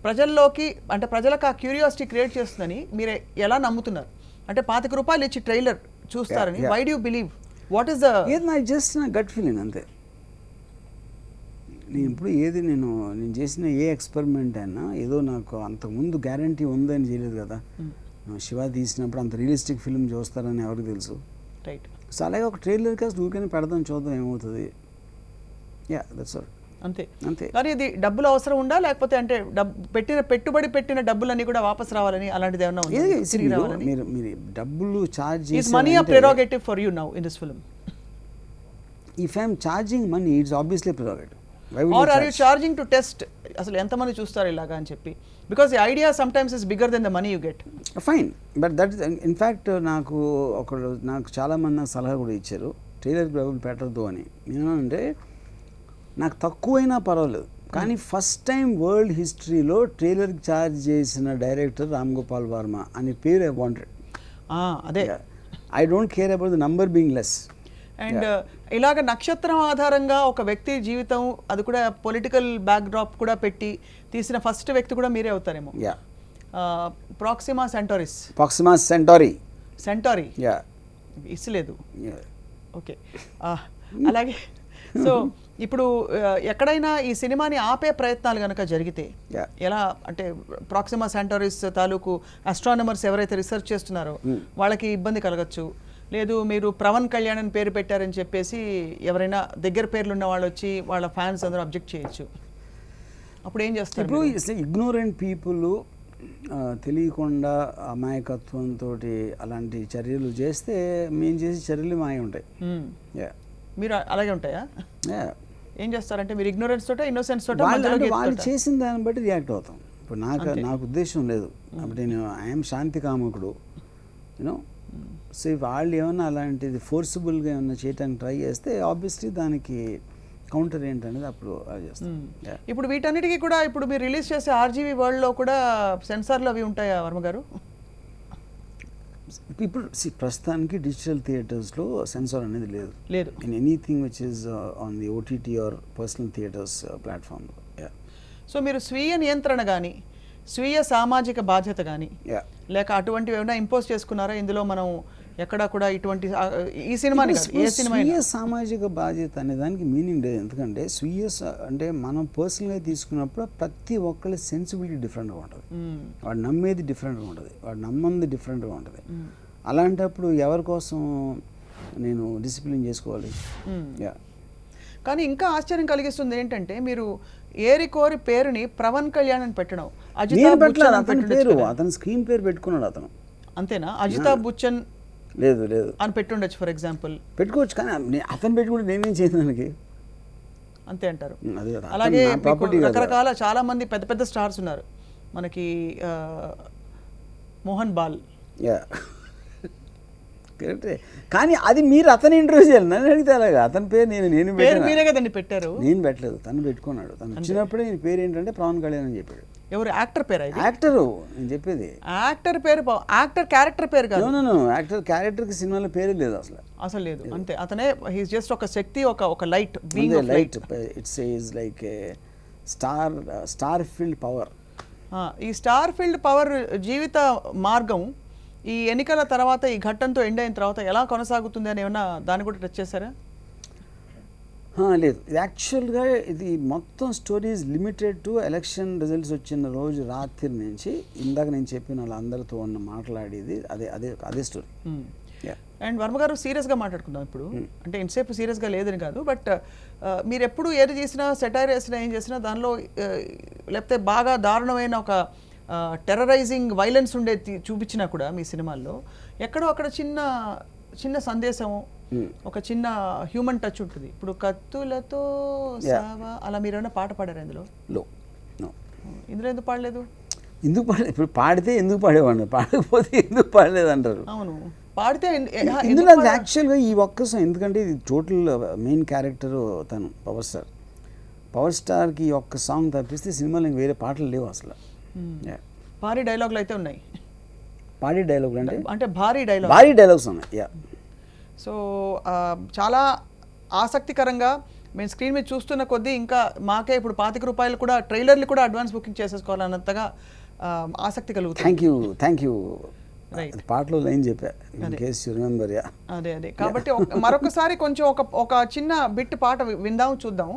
ప్రజల్లోకి అంటే ప్రజలకు ఆ క్యూరియాసిటీ క్రియేట్ చేస్తుందని మీరు ఎలా నమ్ముతున్నారు? అంటే ₹25 ఇచ్చి ట్రైలర్ చూస్తారని. Why do you believe? What is the just నా గట్ ఫీలింగ్ అంతే. నేను ఇప్పుడు నేను చేసిన ఏ ఎక్స్పెరిమెంట్ అయినా ఏదో నాకు అంతకుముందు గ్యారంటీ ఉందని చేయలేదు కదా. శివ తీసినప్పుడు అంత రియలిస్టిక్ ఫిల్మ్ చూస్తారని ఎవరికి తెలుసు? రైట్. సో అలాగే ఒక ట్రైలర్ కాస్త ఊరికనే పెడదాం, చూద్దాం ఏమవుతుంది. That's all. అంతే. కానీ ఇది డబ్బులు అవసరం ఉందా, లేకపోతే అంటే పెట్టుబడి పెట్టిన డబ్బులన్నీ కూడా వాపస్ రావాలని అలాంటిది ఏమన్నా ఉందా? మీరు డబ్బులు ఛార్జ్ చేసి money a prerogative for you now in this film. If I'm charging money it's obviously prerogative. Are are you charging to test అసలు ఎంతమంది చూస్తారు ఇలాగా అని చెప్పి, because the idea sometimes is bigger than the money you get. Fine, but that in fact నాకు చాలామంది నాకు సలహా కూడా ఇచ్చారు ట్రైలర్కి డబ్బులు పెట్టద్దు అని. ఏమంటే నాకు తక్కువైనా పర్వాలేదు, కానీ ఫస్ట్ టైం వరల్డ్ హిస్టరీలో ట్రైలర్కి ఛార్జ్ చేసిన డైరెక్టర్ రామ్ గోపాల్ వర్మ అనే పేరు ఐ వాంటెడ్. అదే I don't care about the number being less. And ఇలాగ నక్షత్రం ఆధారంగా ఒక వ్యక్తి జీవితం, అది కూడా పొలిటికల్ బ్యాక్డ్రాప్ కూడా పెట్టి తీసిన ఫస్ట్ వ్యక్తి కూడా మీరే అవుతారేమో. ప్రాక్సిమా సెంటారీ ఇస్లేదు. ఓకే, అలాగే. సో ఇప్పుడు ఎక్కడైనా ఈ సినిమాని ఆపే ప్రయత్నాలు కనుక జరిగితే ఎలా అంటే, ప్రాక్సిమా సెంటారీస్ తాలూకు ఆస్ట్రానమర్స్ ఎవరైతే రీసెర్చ్ చేస్తున్నారో వాళ్ళకి ఇబ్బంది కలగచ్చు, లేదు మీరు ప్రవన్ కళ్యాణ్ అని పేరు పెట్టారని చెప్పేసి ఎవరైనా దగ్గర పేర్లు ఉన్న వాళ్ళు వచ్చి వాళ్ళ ఫ్యాన్స్ అందరూ అబ్జెక్ట్ చేయొచ్చు, అప్పుడు ఏం చేస్తారు? ఇప్పుడు ఇగ్నోరెంట్ పీపుల్ తెలియకుండా అమాయకత్వంతో అలాంటి చర్యలు చేస్తే మేము చేసే చర్యలు మాయ ఉంటాయి. మీరు అలాగే ఉంటాయా? ఏం చేస్తారంటే మీరు ఇగ్నోరెన్స్ తోట ఇన్నోసెన్స్ తోట వాళ్ళు చేసిన దాన్ని బట్టి రియాక్ట్ అవుతాం. ఇప్పుడు నాకు ఉద్దేశం లేదు, అప్పుడు నేను ఐఎమ్ శాంతి కాముకుడు, యూనో. సో వాళ్ళు ఏమన్నా అలాంటిది ఫోర్సిబుల్గా ఏమన్నా చేయడానికి ట్రై చేస్తే ఆబ్వియస్లీ దానికి కౌంటర్ ఏంటనేది అప్పుడు చేస్తాం. ఇప్పుడు వీటన్నిటికీ కూడా ఇప్పుడు మీరు రిలీజ్ చేసే ఆర్జీవీ వరల్డ్లో కూడా సెన్సార్లు అవి ఉంటాయా వర్మ గారు? ఇప్పుడు ప్రస్తుతానికి డిజిటల్ థియేటర్స్లో సెన్సార్ అనేది లేదు in anything which is on the OTT or personal theatres ప్లాట్ఫామ్లో. సో మీరు స్వీయ నియంత్రణ కానీ స్వీయ సామాజిక బాధ్యత కానీ లేక అటువంటివి ఏమైనా ఇంపోజ్ చేసుకున్నారా ఇందులో? మనం ఎక్కడా కూడా ఇటువంటి ఈ సినిమా స్వీయ సామాజిక బాధ్యత అనే దానికి మీనింగ్ లేదు, ఎందుకంటే స్వీయ అంటే మనం పర్సనల్గా తీసుకున్నప్పుడు ప్రతి ఒక్కరి సెన్సిబిలిటీ డిఫరెంట్గా ఉంటుంది, వాడు నమ్మేది డిఫరెంట్గా ఉంటుంది, వాడు నమ్మంది డిఫరెంట్గా ఉంటుంది. అలాంటప్పుడు ఎవరి కోసం నేను డిసిప్లిన్ చేసుకోవాలి? కానీ ఇంకా ఆశ్చర్యం కలిగిస్తుంది ఏంటంటే, మీరు ఏరి కోరి పేరుని ప్రవన్ కళ్యాణ్ అని పెట్టడం, అతను స్క్రీన్ పేరు పెట్టుకున్నాడు అతను, అంతేనా? అజితాబ్ బచ్చన్ లేదు అని పెట్టుండొచ్చు ఫర్ ఎగ్జాంపుల్, పెట్టుకోవచ్చు, కానీ అతను పెట్టుకుంటే నేనేం చేయను దానికి, అంతే అంటారు. అలాగే రకరకాల చాలా మంది పెద్ద పెద్ద స్టార్స్ ఉన్నారు మనకి, మోహన్ బాల్, కానీ అది మీరు అతని ఇంటర్వ్యూ చేయాలి, నన్ను అడిగితే అలాగా అతని పేరు నేను మీరే కదండి పెట్టారు? నేను పెట్టలేదు, తను పెట్టుకున్నాడు. తను వచ్చినప్పుడే నేను పేరు ఏంటంటే ప్రవణ్ కళ్యాణ్ అని చెప్పాడు. ఎవరు? యాక్టర్ పేరు? యాక్టరు నేను చెప్పేది యాక్టర్ పేరు, యాక్టర్ క్యారెక్టర్ పేరు కాదు. యాక్టర్ క్యారెక్టర్కి సినిమాలో పేరే లేదు అసలు లేదు, అంతే. అతనే హీస్ జస్ట్ ఒక శక్తి, ఒక light, light. It's like star field power. ఈ స్టార్ ఫీల్డ్ పవర్ జీవిత మార్గం ఈ ఎన్నికల తర్వాత, ఈ ఘట్టంతో ఎండ్ అయిన తర్వాత ఎలా కొనసాగుతుంది అని ఏమన్నా దాన్ని కూడా టచ్ చేశారా? లేదు, యాక్చువల్గా ఇది మొత్తం stories limited to election results వచ్చిన రోజు రాత్రి నుంచి ఇందాక నేను చెప్పిన వాళ్ళందరితో ఉన్న మాట్లాడేది అదే స్టోరీ. అండ్ వర్మ గారు సీరియస్గా మాట్లాడుకుందాం ఇప్పుడు, అంటే ఇంతసేపు సీరియస్గా లేదని కాదు, బట్ మీరు ఎప్పుడు ఏది చేసినా, సెటైర్ వేసినా, ఏం చేసినా దానిలో లేకపోతే బాగా దారుణమైన ఒక టెర్రరైజింగ్ వైలెన్స్ ఉండే చూపించినా కూడా మీ సినిమాల్లో ఎక్కడో అక్కడ చిన్న సందేశం, ఒక చిన్న హ్యూమన్ టచ్ ఉంటుంది. ఇప్పుడు కత్తులతో సావా అలా మీరు ఏమైనా పాట పాడారు ఇందులో? ఇందులో ఎందుకు పాడలేదు? ఇప్పుడు పాడితే ఎందుకు పాడేవాడిని, పాడకపోతే ఎందుకు పాడలేదు అంటారు. అవును, పాడితే ఇందులో యాక్చువల్గా ఈ ఒక్క సాంగ్, ఎందుకంటే ఇది టోటల్ మెయిన్ క్యారెక్టర్ తను పవర్ స్టార్కి ఈ ఒక్క సాంగ్ తప్పిస్తే సినిమాలో ఇంక వేరే పాటలు లేవు అసలు. భారీ డైలాగులు అయితే ఉన్నాయి. భారీ డైలాగులు అంటే భారీ డైలాగ్స్ ఉన్నాయి. సో చాలా ఆసక్తికరంగా మేము స్క్రీన్ మీద చూస్తున్న కొద్దీ ఇంకా మాకే ఇప్పుడు ₹25 కూడా ట్రైలర్లు కూడా అడ్వాన్స్ బుకింగ్ చేసేసుకోవాలన్నంతగా ఆసక్తి కలుగుతుంది. Thank you. పాటలో లైన్ చెప్పా, అదే కాబట్టి మరొకసారి కొంచెం ఒక చిన్న బిట్ పాట విందాం, చూద్దాం.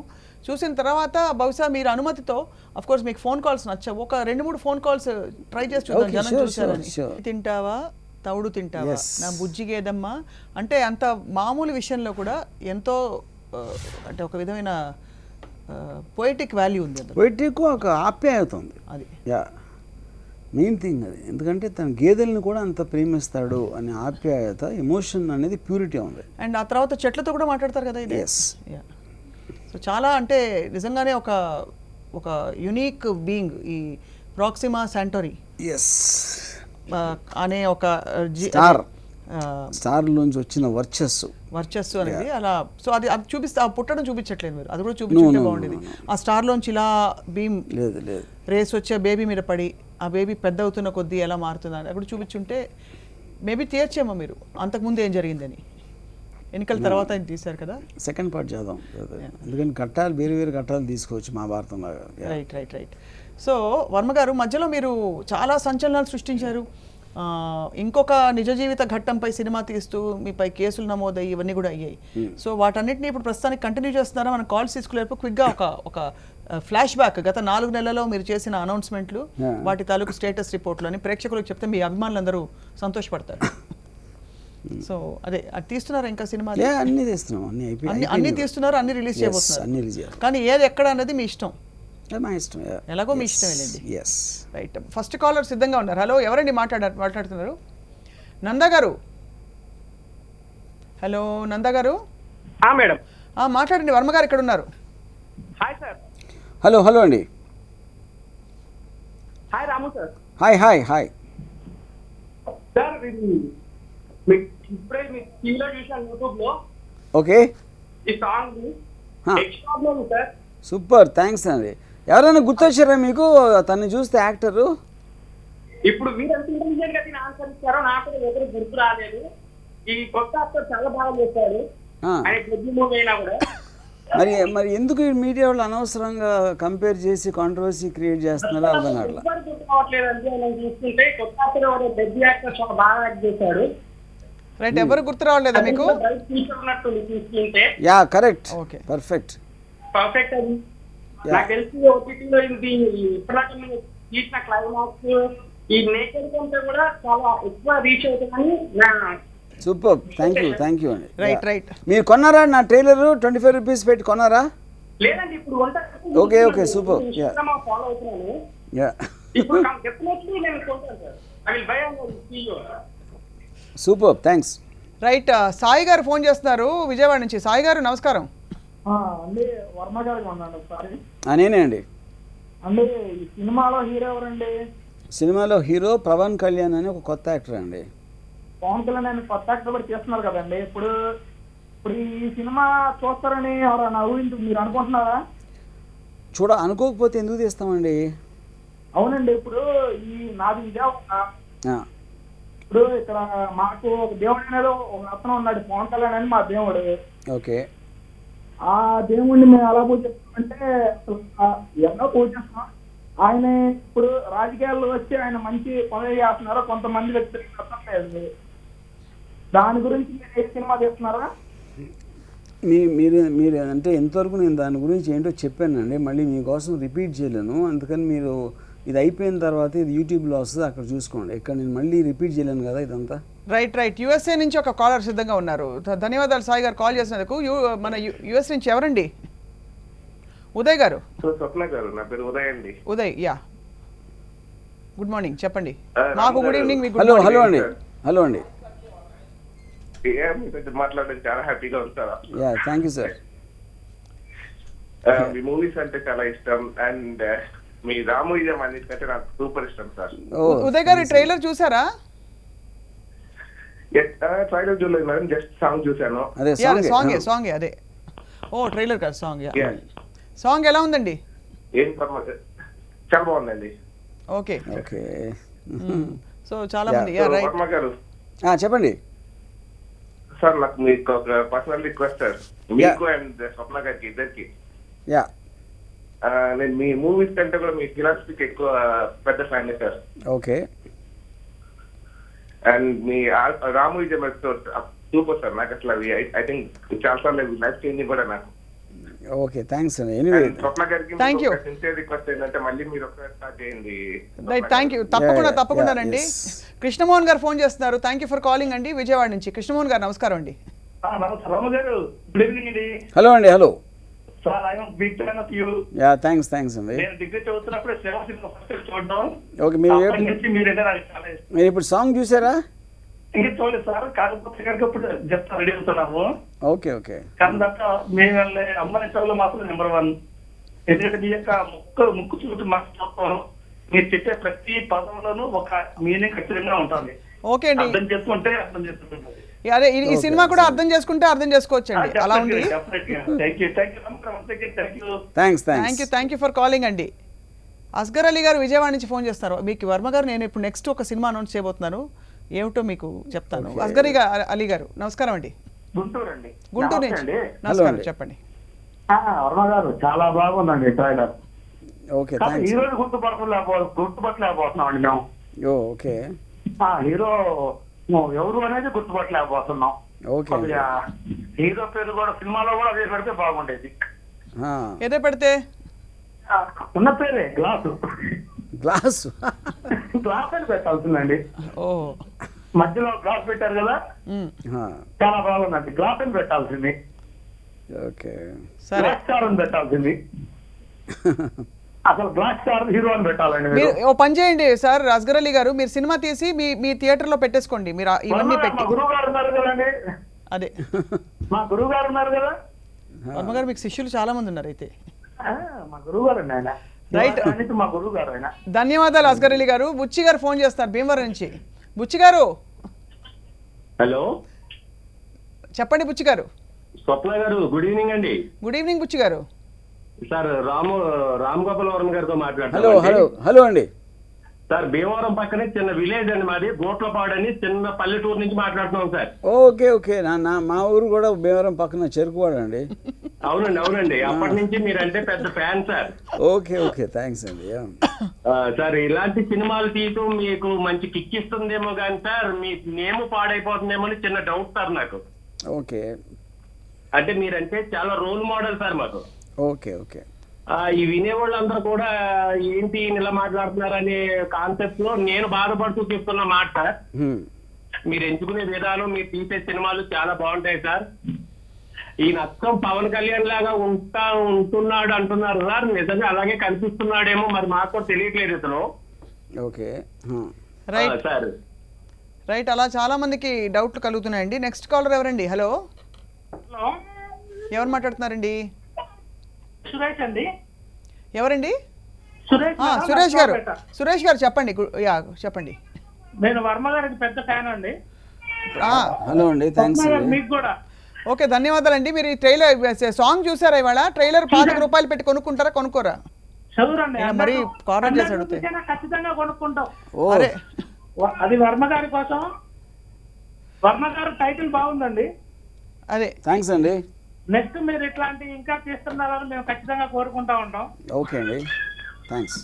చూసిన తర్వాత బహుశా మీరు అనుమతితో, అఫ్ కోర్స్ మీకు ఫోన్ కాల్స్ నచ్చవు, ఒక 2-3 ఫోన్ కాల్స్ ట్రై చేసి చూద్దాం. జనం చూసారని. తింటావా తౌడు తింటావా నా బుజ్జి గేదమ్మా అంటే అంత మామూలు విషయంలో కూడా ఎంతో అంటే ఒక విధమైన పోయిటిక్ వాల్యూ ఉంది. పోయిటిక్ ఒక ఆప్యాయత ఉంది. అది మెయిన్ థింగ్ అది. ఎందుకంటే తన గేదెల్ని కూడా అంత ప్రేమిస్తాడు అనే ఆప్యాయత, ఎమోషన్ అనేది ప్యూరిటీ ఉంది. అండ్ ఆ తర్వాత చెట్లతో కూడా మాట్లాడతారు కదా ఇది. ఎస్. సో చాలా అంటే నిజంగానే ఒక యునిక్ బీయింగ్ ఈ ప్రాక్సిమా శాంటోరీ ఎస్ అనే ఒక స్టార్లోంచి వచ్చిన వర్చస్సు అనేది అలా. సో అది చూపిస్తే ఆ పుట్టడం చూపించట్లేదు మీరు, అది కూడా చూపించుంటే బాగుండేది. ఆ స్టార్లోంచి ఇలా బీమ్ లేదు రేస్ వచ్చే బేబీ మీద పడి ఆ బేబీ పెద్ద అవుతున్న కొద్దీ ఎలా మారుతుంది అని అక్కడ చూపించుంటే మేబీ తీయచ్చేమో మీరు అంతకుముందు ఏం జరిగిందని. ఎన్నికల తర్వాత ఆయన తీశారు కదా. సెకండ్ పార్ట్ చేద్దాం, ఎందుకంటే ఘట్టాలు వేరు ఘట్టాలు తీసుకోవచ్చు మహాభారతం లాగా. రైట్. సో వర్మ గారు, మధ్యలో మీరు చాలా సంచలనాలు సృష్టించారు. ఇంకొక నిజ జీవిత ఘట్టంపై సినిమా తీస్తూ మీపై కేసులు నమోదయ్యి ఇవన్నీ కూడా అయ్యాయి. సో వాటన్నిటిని ఇప్పుడు ప్రస్తుతానికి కంటిన్యూ చేస్తున్నారా? మనం కాల్స్ తీసుకునేపు క్విక్గా ఒక ఫ్లాష్ బ్యాక్ గత 4 నెలల్లో మీరు చేసిన అనౌన్స్మెంట్లు, వాటి తాలూకు స్టేటస్ రిపోర్ట్లు అని ప్రేక్షకులకు చెప్తే మీ అభిమానులందరూ సంతోషపడతారు. సో అదే అది తీస్తున్నారు ఇంకా సినిమా అన్ని తీస్తున్నాం, అన్ని తీస్తున్నారు, అన్ని రిలీజ్ చేయబోతున్నారు. కానీ ఏది ఎక్కడ అనేది మీ ఇష్టం. మా ఇష్టం, ఎలాగో మీ ఇష్టం వెళ్ళండి. రైట్. ఫస్ట్ కాలర్ సిద్ధంగా ఉన్నారు. హలో, ఎవరండి మాట్లాడుతున్నారు? నందా గారు. హలో నందా గారు. మేడం మాట్లాడండి, వర్మ గారు ఇక్కడ ఉన్నారు. Hi sir. హలో అండి. హాయ్ రాము సార్. హాయ్ సార్, ఇప్పుడే మీ టీవీలో చూసాను, యూట్యూబ్ లో. ఓకే. ఈ song extraordinary sir. Super, thanks అండి. ఎవరైనా గుర్తొచ్చారా మీకు తను చూస్తే యాక్టరు? ఇప్పుడు మీరు ఎంత ఇంటెలిజెంట్ గా దీన్ని ఆన్సర్ ఇచ్చారో నాకు ఎవరు గుర్తు రాలేదు. ఈ కొత్త యాక్టర్ చాలా బాగా చేశాడు. ఆయన ప్రతి మూవీ అయినా కూడా. మరి ఎందుకు ఈ మీడియా వాళ్ళు అనవసరంగా కంపేర్ చేసి కాంట్రవర్సీ క్రియేట్ చేస్తున్నారో అర్థం కావట్లేదు. గుర్తు కావట్లేదు అంటే మనం చూస్తుంటే కొత్త యాక్టర్ ఎవరు డెబ్యూ యాక్టర్ చాలా బాగా యాక్ట్ చేశాడు. రైట్. ఎవరు గుర్తు రావట్లేదా మీకు? చూస్తుంటే యా, కరెక్ట్. ఓకే, పర్ఫెక్ట్ అది. నాకు తెలిసి ఓటీటీలో ఇది ఇప్పటిదాకా మీరు తీసిన క్లైమాక్స్ ఈ నేచర్ కంటే కూడా చాలా ఎక్కువ రీచ్ అవుతుందని. సూపర్, థ్యాంక్ యూ అండి. రైట్. మీరు కొన్నారా నా ట్రైలర్? 25 రూపీస్ పెట్టి కొన్నారా? లేదండి, ఇప్పుడు ఓకే, సూపర్. ఫాలో అవుతున్నాను. ఇప్పుడు డెఫినెట్లీ నేను కొంటాను sir. I will buy on see you. Super, thanks. Right. Sai garu phone చేస్తున్నారు విజయవాడ నుంచి. సాయి గారు నమస్కారం. అండి, వర్మ గారికి ఉన్నాను ఒకసారి. నేనే అండి. అండి, ఈ సినిమాలో హీరో ఎవరండి? సినిమాలో హీరో పవన్ కళ్యాణ్ అని ఒక కొత్త యాక్టర్ అండి. పవన్ కళ్యాణ్ అని కొత్త యాక్టర్ కూడా చేస్తున్నారు కదండి. ఇప్పుడు ఈ సినిమా చూస్తారని ఎవరైనా మీరు అనుకుంటున్నారా? అనుకోకపోతే ఎందుకు తీస్తామండి? అవునండి, ఇప్పుడు నాది ఇదే. ఇప్పుడు ఇక్కడ మాకు ఒక దేవుడు అనేది ఒక అతను ఉన్నాడు, పవన్ కళ్యాణ్ అని మా దేవుడు. ఓకే. ఆ దేవుడిని మేము ఎలా పూజిస్తామంటే ఎన్నో పూజిస్తాం. ఆయన ఇప్పుడు రాజకీయాల్లో వచ్చి ఆయన మంచి పనులు చేస్తున్నారు, కొంతమంది వ్యక్తులకు అర్థం లేదు. దాని గురించి మీరు ఏ సినిమా చేస్తున్నారా? మీరు అంటే ఎంతవరకు నేను దాని గురించి ఏంటో చెప్పానండి, మళ్ళీ మీకోసం రిపీట్ చేయలేను. అందుకని మీరు ఇది అయిపోయిన తర్వాత ఇది యూట్యూబ్లో వస్తుంది, అక్కడ చూసుకోండి. ఇక్కడ నేను మళ్ళీ రిపీట్ చేయలేను కదా ఇదంతా. రైట్. యుఎస్ఏ నుంచి ఒక కాలర్ సిద్ధంగా ఉన్నారు. ధన్యవాదాలు సాయి గారు కాల్ చేసినందుకు. మన యుఎస్ నుంచి ఎవరండి? ఉదయ్ గారు. స్వప్న గారు, నా పేరు ఉదయ్ అండి. Uday, yeah, good morning. చెప్పండి. మాకు గుడ్ ఈవినింగ్, మీకు హలో అండి. మాట్లాడడం చాలా హ్యాపీగా ఉంది sir. Thank you sir. Me movies అంటే చాలా ఇష్టం అండ్ మీ రాము ఇజం అన్నిటికంటే నాకు సూపర్ ఇష్టం సార్. ఉదయ్ గారు, ట్రైలర్ చూసారా? ట్రైలర్ చూడలేదు మేడం, జస్ట్ సాంగ్ చూసాను. సాంగ్ అదే. ఓ, ట్రైలర్ కాదు, సాంగ్. సాంగ్ ఎలా ఉందండి? చాలా బాగుందండి. ఓకే. సో చాలా మంది వర్మ గారు చెప్పండి సార్. నాకు మీకు ఒక పర్సనల్ రిక్వెస్ట్ సార్, మీకు అండ్ స్వప్న గారికి ఇద్దరికి. నేను మీ మూవీస్ కంటే కూడా మీ ఫిలాసఫీకి ఎక్కువ పెద్ద fan sir. Okay. And me Ramu ism episode super sir. నాకు అసలు అవి ఐ థింక్ చాలా సార్లు లైఫ్ చేంజింగ్ కూడా నాకు. ఓకే, థ్యాంక్స్ అండి. ఎనీవే, స్వప్న గారికి సిన్సియర్ రిక్వెస్ట్ ఏంటంటే మళ్ళీ మీరు ఒకసారి స్టార్ట్ చేయండి. Thank you. తప్పకుండానండి. కృష్ణమోహన్ గారు ఫోన్ చేస్తున్నారు. థ్యాంక్ యూ ఫర్ కాలింగ్ అండి, విజయవాడ నుంచి. కృష్ణమోహన్ గారు నమస్కారం అండి. రాము గారు, గుడ్ ఈవినింగ్ అండి. హలో అండి. Hello sir I'm big fan of you. Yeah thanks అండి. నేను డిగ్రీ చదువుతున్నప్పుడు శివ సినిమా ఫస్ట్ చూడడం. ఓకే, మీరు అప్పటి నుంచి మీరంటే నాకు చాలా ఇష్టం. మీరు ఇప్పుడు సాంగ్ చూసారా? ఇంకా చూడలేదు సార్, కాకపోతే కనుక ఇప్పుడు చెప్తా రెడీ అవుతున్నాము. Okay okay. కానీ దాంట్లో మేము వెళ్ళే అమ్మాయి చదువులో మాత్రం నెంబర్ 1. ఎందుకంటే మీ యొక్క ముక్కు చూసి మాట్లాడతాం, మీరు చెప్పే ప్రతి పదంలోనూ ఒక మీనింగ్ ఖచ్చితంగా ఉంటుంది. ఓకే అండి, అర్థం చేసుకుంటే అర్థం చేసుకుంటుంది. అదే ఈ సినిమా కూడా అర్థం చేసుకుంటే అర్థం చేసుకోవచ్చు అండి, అలా ఉంది. థ్యాంక్ యూ ఫర్ కాలింగ్ అండి. అస్గర్ అలీ గారు విజయవాడ నుంచి ఫోన్ చేస్తారు. మీకు వర్మ గారు నేను ఇప్పుడు నెక్స్ట్ ఒక సినిమా అనౌన్స్ చేయబోతున్నాను, ఏమిటో మీకు చెప్తాను. అస్గర్ అలీ గారు నమస్కారం అండి. గుంటూరు అండి. గుంటూరు నుంచి నమస్కారం, చెప్పండి. వర్మ గారు చాలా బాగుందండి ట్రైలర్. ఓకే, హీరోని గుర్తుపట్టలేకపోతున్నాం అండి మేము. ఓకే, హీరో ఎవరు అనేది గుర్తుపట్టలేకపోతున్నాం. ఓకే. హీరో పేరు కూడా సినిమాలో కూడా అదే పెడితే బాగుండేది. ఏదో పెడితే ఉన్న పేరే గ్లాసు గ్లాస్ అని పెట్టాల్సిందండి. ఓ మధ్యలో గ్లాస్ పెట్టారు కదా, చాలా బాగుందండి. గ్లాస్ అని పెట్టాల్సింది. ఓకే, సరే. గ్లాస్ స్టార్ అని పెట్టాల్సింది. అసలు గ్లాస్ స్టార్ హీరో అని పెట్టాలండి. మీరు ఓ పని చేయండి సార్ అస్గర్ అలీ గారు, మీరు సినిమా తీసి మీ థియేటర్ లో పెట్టేసుకోండి, మీరు ఇవన్నీ పెట్టి. మా గురువు గారు ఉన్నారు కదండి, అదే మా గురువు గారు ఉన్నారు కదా. వర్మ గారు మీకు శిష్యులు చాలా మంది ఉన్నారు అయితే. మా గురువు గారు అండి ఆయన. రైట్, మా గురువు గారు ఆయన. ధన్యవాదాలు అస్గర్ అలీ గారు. బుచ్చి గారు ఫోన్ చేస్తారు భీమవరం నుంచి. బుచ్చి గారు హలో, చెప్పండి. బుచ్చి గారు. స్వప్న గారు గుడ్ ఈవినింగ్ అండి. గుడ్ ఈవినింగ్ బుచ్చి గారు. సార్ రామ్ గోపాల్ వర్మ గారితో హలో అండి. సార్ భీమవరం పక్కనే చిన్న విలేజ్ అండి మాది, గోట్లపాడు అని చిన్న పల్లెటూరు నుంచి మాట్లాడుతున్నాం సార్. ఓకే. మా ఊరు కూడా భీమవరం పక్కన చెరుకువాడు అండి. అవునండి. అప్పటి నుంచి మీరంటే పెద్ద ఫ్యాన్ సార్. ఓకే థ్యాంక్స్ అండి. సార్ ఇలాంటి సినిమాలు తీయటం మీకు మంచి కిక్ ఇస్తుందేమో కానీ సార్ మీ నేమ్ పాడైపోతుందేమో అని చిన్న డౌట్ సార్ నాకు. ఓకే, అంటే మీరంటే చాలా రోల్ మోడల్ సార్ మాకు. ఓకే. ఈ వినేవాళ్ళందరూ కూడా ఏంటి ఇలా మాట్లాడుతున్నారనే కాన్సెప్ట్ లో నేను బాధపడుతూ చెప్తున్న మాట సార్. మీరు ఎంచుకునే విధానం, మీరు తీసే సినిమాలు చాలా బాగుంటాయి సార్. ఈ నచ్చం పవన్ కళ్యాణ్ లాగా ఉంటున్నాడు అంటున్నారు సార్, నిజంగా అలాగే కనిపిస్తున్నాడేమో మరి మాకు తెలియట్లేదు ఇతను. Okay sir. రైట్, అలా చాలా మందికి డౌట్లు కలుగుతున్నాయండి. నెక్స్ట్ కాలర్ ఎవరండి? హలో, ఎవరు మాట్లాడుతున్నారండి? సురేష్ అండి. ఎవరండి? సురేష్ గారు చెప్పండి. చెప్పండి. నేను వర్మ గారికి పెద్ద ఫ్యాన్ అండి. హలో అండి, థ్యాంక్స్. మీకు కూడా ఓకే, ధన్యవాదాలండి. మీరు ఈ ట్రైలర్ సాంగ్ చూసారా? ఇవాళ ట్రైలర్ ₹5 పెట్టి కొనుక్కుంటారా, కొనుక్కోరా? చదువురండి. మరి కార్నర్ చేసి అడిగితే ఖచ్చితంగా కొనుక్కుంటాం. అరే, అది వర్మ గారి కోసం. వర్మ గారు టైటిల్ బాగుందండి. అదే, థ్యాంక్స్ అండి. నెక్స్ట్ మీరు ఇట్లాంటి ఇంకా తీస్తున్నారని మేము ఖచ్చితంగా కోరుకుంటా ఉంటాం. ఓకే అండి, థ్యాంక్స్.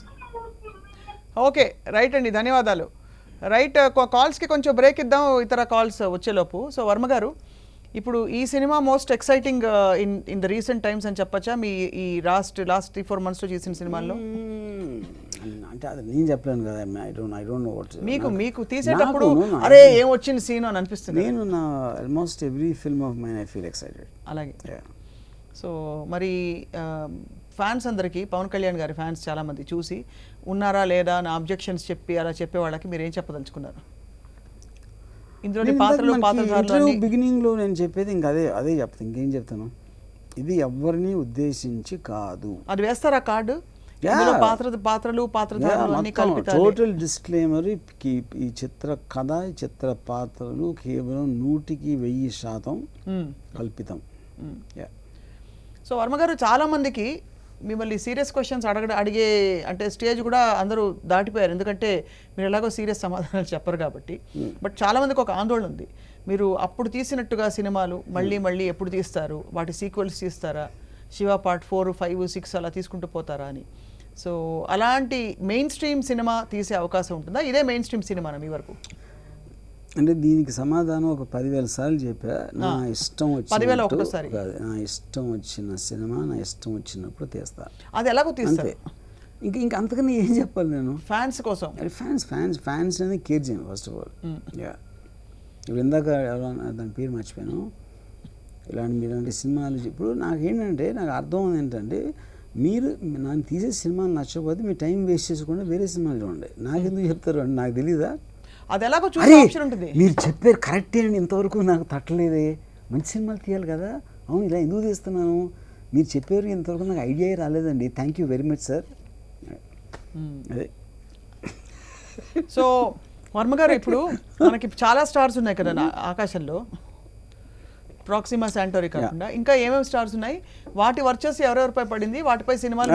ఓకే, రైట్ అండి, ధన్యవాదాలు. రైట్, కాల్స్కి కొంచెం బ్రేక్ ఇద్దాం ఇతర కాల్స్ వచ్చేలోపు. సో వర్మ గారు, ఇప్పుడు ఈ cinema most exciting in the recent times అని చెప్పచ్చా? మీ ఈ లాస్ట్ 3-4 months చేసిన సినిమాల్లో అంటే అది నేను చెప్పలేను కదా. I don't know what. మీకు తీసేటప్పుడు అరే ఏం వచ్చింది సీన్ అని అనిపిస్తుంది? నేను నా almost every film of mine I feel excited. అలాగే. సో మరి ఫ్యాన్స్ అందరికీ, పవన్ కళ్యాణ్ గారి ఫ్యాన్స్ చాలామంది చూసి ఉన్నారా లేదా నా అబ్జెక్షన్స్ చెప్పి అలా చెప్పే వాళ్ళకి మీరు ఏం చెప్పదలుచుకున్నారు? ఇందులోని పాత్రలు బిగినింగ్లో నేను చెప్పేది ఇంకా అదే చెప్తాను, ఇంకేం చెప్తాను. ఇది ఎవరిని ఉద్దేశించి కాదు. అది వేస్తారా కార్డు? పాత్రలు టోటల్ డిస్క్లైమర్. ఈ చిత్ర కథ, ఈ చిత్ర పాత్రలు కేవలం 100% కల్పితం. సో వర్మ గారు, చాలా మందికి మిమ్మల్ని సీరియస్ క్వశ్చన్స్ అడిగే అంటే స్టేజ్ కూడా అందరూ దాటిపోయారు, ఎందుకంటే మీరు ఎలాగో సీరియస్ సమాధానాలు చెప్పరు కాబట్టి. బట్ చాలా మందికి ఒక ఆందోళన ఉంది, మీరు అప్పుడు తీసినట్టుగా సినిమాలు మళ్ళీ ఎప్పుడు తీస్తారు? వాటి సీక్వెల్స్ తీస్తారా? శివ పార్ట్ 4, 5, 6 అలా తీసుకుంటూ పోతారా అని. సో అలాంటి మెయిన్ స్ట్రీమ్ సినిమా తీసే అవకాశం ఉంటుందా? ఇదే మెయిన్ స్ట్రీమ్ సినిమా మీ వరకు? అంటే దీనికి సమాధానం ఒక 10,000 సార్లు చెప్పా. నా ఇష్టం వచ్చిన నా ఇష్టం వచ్చిన సినిమా నా ఇష్టం వచ్చినప్పుడు తీస్తా. అది ఎలాగో తీస్తే ఇంకా అంతకన్నా ఏం చెప్పాలి నేను? ఫ్యాన్స్ కోసం. ఫ్యాన్స్ అనేది కేర్ చేయను ఫస్ట్ ఆఫ్ ఆల్. ఇప్పుడు ఇందాక దాని పేరు మర్చిపోయాను. ఇలాంటి సినిమాలు ఇప్పుడు నాకేంటంటే నాకు అర్థం ఏంటంటే మీరు నాకు తీసే సినిమాలు నచ్చకపోతే మీ టైం వేస్ట్ చేసుకుంటే వేరే సినిమాలు చూడండి. నాకెందుకు చెప్తారు అంటే నాకు తెలీదా? అది ఎలాగో చూసే ఆప్షన్ ఉంటుంది. మీరు చెప్పారు కరెక్టే అండి, ఇంతవరకు నాకు తట్టలేదే, మంచి సినిమాలు తీయాలి కదా, అవును ఇలా ఎందుకు తీస్తున్నాను, మీరు చెప్పారు ఇంతవరకు నాకు ఐడియా రాలేదండి, thank you very much sir. అదే. సో వర్మ గారు, ఇప్పుడు మనకి చాలా స్టార్స్ ఉన్నాయి కదా ఆకాశంలో, ప్రాక్సిమా శాంటోరీ కాకుండా ఇంకా ఏమేమి స్టార్స్ ఉన్నాయి, వాటి వర్చస్ ఎవరెవరిపై పడింది, వాటిపై సినిమాలు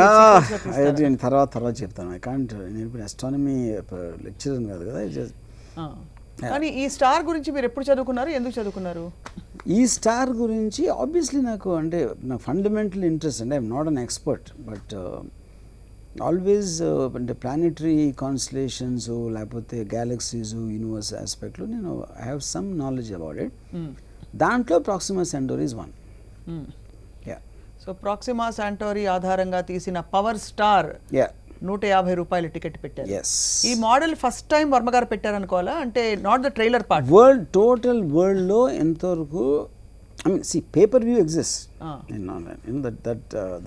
తర్వాత చెప్తాను. ఐ కాంట్, నేను ఇప్పుడు అస్ట్రానమీ లెక్చరర్ కాదు కదా. కానీ ఈ స్టార్ గురించి మీరు ఎప్పుడు చదువుకున్నారు, ఎందుకు చదువుకున్నారు? ఈ స్టార్ గురించి ఆబ్వియస్లీ నాకు అంటే నా ఫండమెంటల్ ఇంట్రెస్ట్ అండి. I'm not an expert, but always అంటే ప్లానెటరీ కాన్స్టలేషన్స్ లేకపోతే గ్యాలక్సీస్ యూనివర్స్ ఆస్పెక్ట్లో నేను I have some knowledge about it. దాంట్లో Proxima Centauri is one. So Proxima Centauri ఆధారంగా తీసిన పవర్ స్టార్ 150 రూపాయల టికెట్ పెట్టారు. ఈ model first time Varma garu పెట్టారనుకోవాలా, అంటే not the trailer part, total వరల్డ్లో ఎంతవరకు I mean see pay per view exist in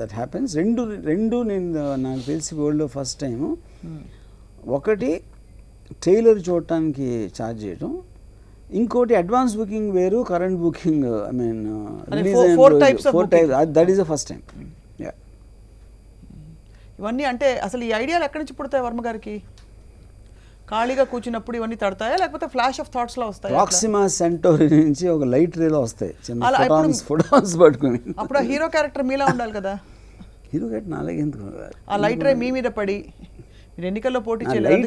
that happens. రెండు నేను నాకు తెలిసి వరల్డ్లో ఫస్ట్ టైము. ఒకటి ట్రైలర్ చూడటానికి ఛార్జ్ చేయడం, ఇంకోటి అడ్వాన్స్ బుకింగ్ వేరు, current booking, I mean four types, that is the first time. ఇవన్నీ అంటే అసలు ఈ ఐడియాలు ఎక్కడి నుంచి పుడతాయి వర్మ గారికి? ఖాళీగా కూర్చున్నప్పుడు ఇవన్నీ తడతాయా, లేకపోతే ఫ్లాష్ ఆఫ్ థాట్స్ లో వస్తాయి? ప్రాక్సిమా సెంటోరీ నుంచి ఒక లైట్ రేలో వస్తాయి, చిన్న ఫోటాన్స్ పట్టుకుని. అప్పుడు ఆ హీరో క్యారెక్టర్ మీలా ఉండాలి కదా. హీరో క్యారెక్టర్ నాలాగే ఎందుకు? ఆ లైట్ రే మీ మీద పడి మీరు ఎన్నికల్లో పోటీ చేయలేదు.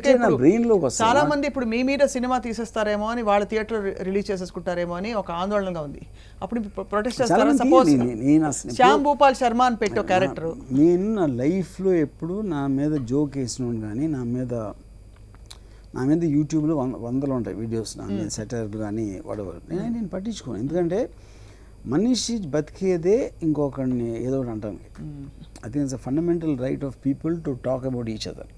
చాలా మంది ఇప్పుడు మీ మీద సినిమా తీసేస్తారేమో అని, వాళ్ళ థియేటర్ రిలీజ్ చేసేసుకుంటారేమో అని ఒక ఆందోళనగా ఉంది. అప్పుడు ప్రొటెస్ట్ చేస్తారా? సపోజ్ శ్యామ్ భూపాల్ శర్మ అని పెట్టే క్యారెక్టర్, నేను నా లైఫ్లో ఎప్పుడు నా మీద జోక్ వేసినోడు కానీ, నా మీద యూట్యూబ్లో వందలు ఉంటాయి వీడియోస్, నా మీద సెటర్లు కానీ వాడెవర్, నేను పట్టించుకోను. ఎందుకంటే మనిషి బతికేదే ఇంకొకరిని ఏదో ఒకటి అంటానికి. I think it's a fundamental right of people to talk about each other.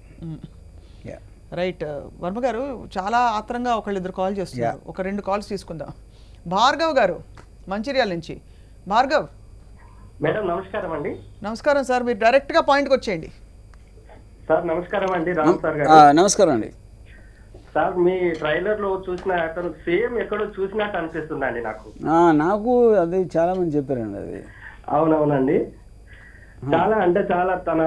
Right. Varma గారు చాలా ఆత్రంగా ఒకళ్ళిద్దరు కాల్ చేస్తున్నారు, ఒక 2 కాల్స్ తీసుకుందాం. భార్గవ్ గారు మంచిర్యాల నుంచి. భార్గవ్ మేడం నమస్కారం అండి. నమస్కారం సార్, మీరు డైరెక్ట్గా పాయింట్కి వచ్చేయండి. సార్ నమస్కారం అండి, రామ్ సార్ గారు. నమస్కారం అండి. సార్ మీ ట్రైలర్ లో చూసిన అతను సేమ్ ఎక్కడో చూసినట్టు అనిపిస్తుందండి నాకు అది చాలా మంది చెప్పారండి. అది అవునవునండి, చాలా అంటే చాలా తన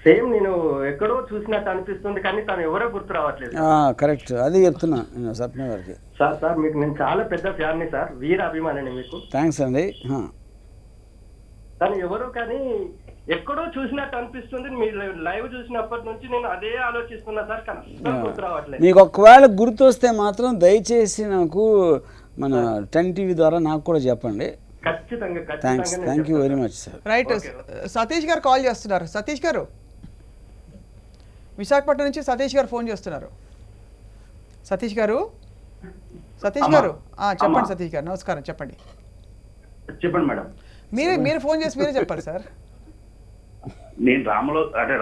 సేమ్ నేను ఎక్కడో చూసినట్టు అనిపిస్తుంది, కానీ తను ఎవరో గుర్తు రావట్లేదు. కరెక్ట్, అది చెప్తున్నా నేను సప్న గారికి. సార్ మీకు నేను చాలా పెద్ద ఫ్యాన్ని సార్, వీర అభిమానిని మీకు. థ్యాంక్స్ అండి. తను ఎవరో కానీ ఎక్కడో చూసినట్టు అనిపిస్తుంది. మీరు లైవ్ చూసినప్పటి నుంచి నేను అదే ఆలోచిస్తున్నా సార్, కానీ గుర్తు రావట్లేదు. మీకు ఒకవేళ గుర్తు వస్తే మాత్రం దయచేసి నాకు మన 10 TV ద్వారా నాకు కూడా చెప్పండి. ఖచ్చితంగా. Thank you very much sir. Right. Satish గారు కాల్ చేస్తున్నారు. సతీష్ గారు, విశాఖపట్నం నుంచి సతీష్ గారు ఫోన్ చేస్తున్నారు. సతీష్ గారు చెప్పండి. సతీష్ గారు నమస్కారం, చెప్పండి. చెప్పండి మేడం. మీరు ఫోన్ చేసి మీరే చెప్పాలి సార్. నేను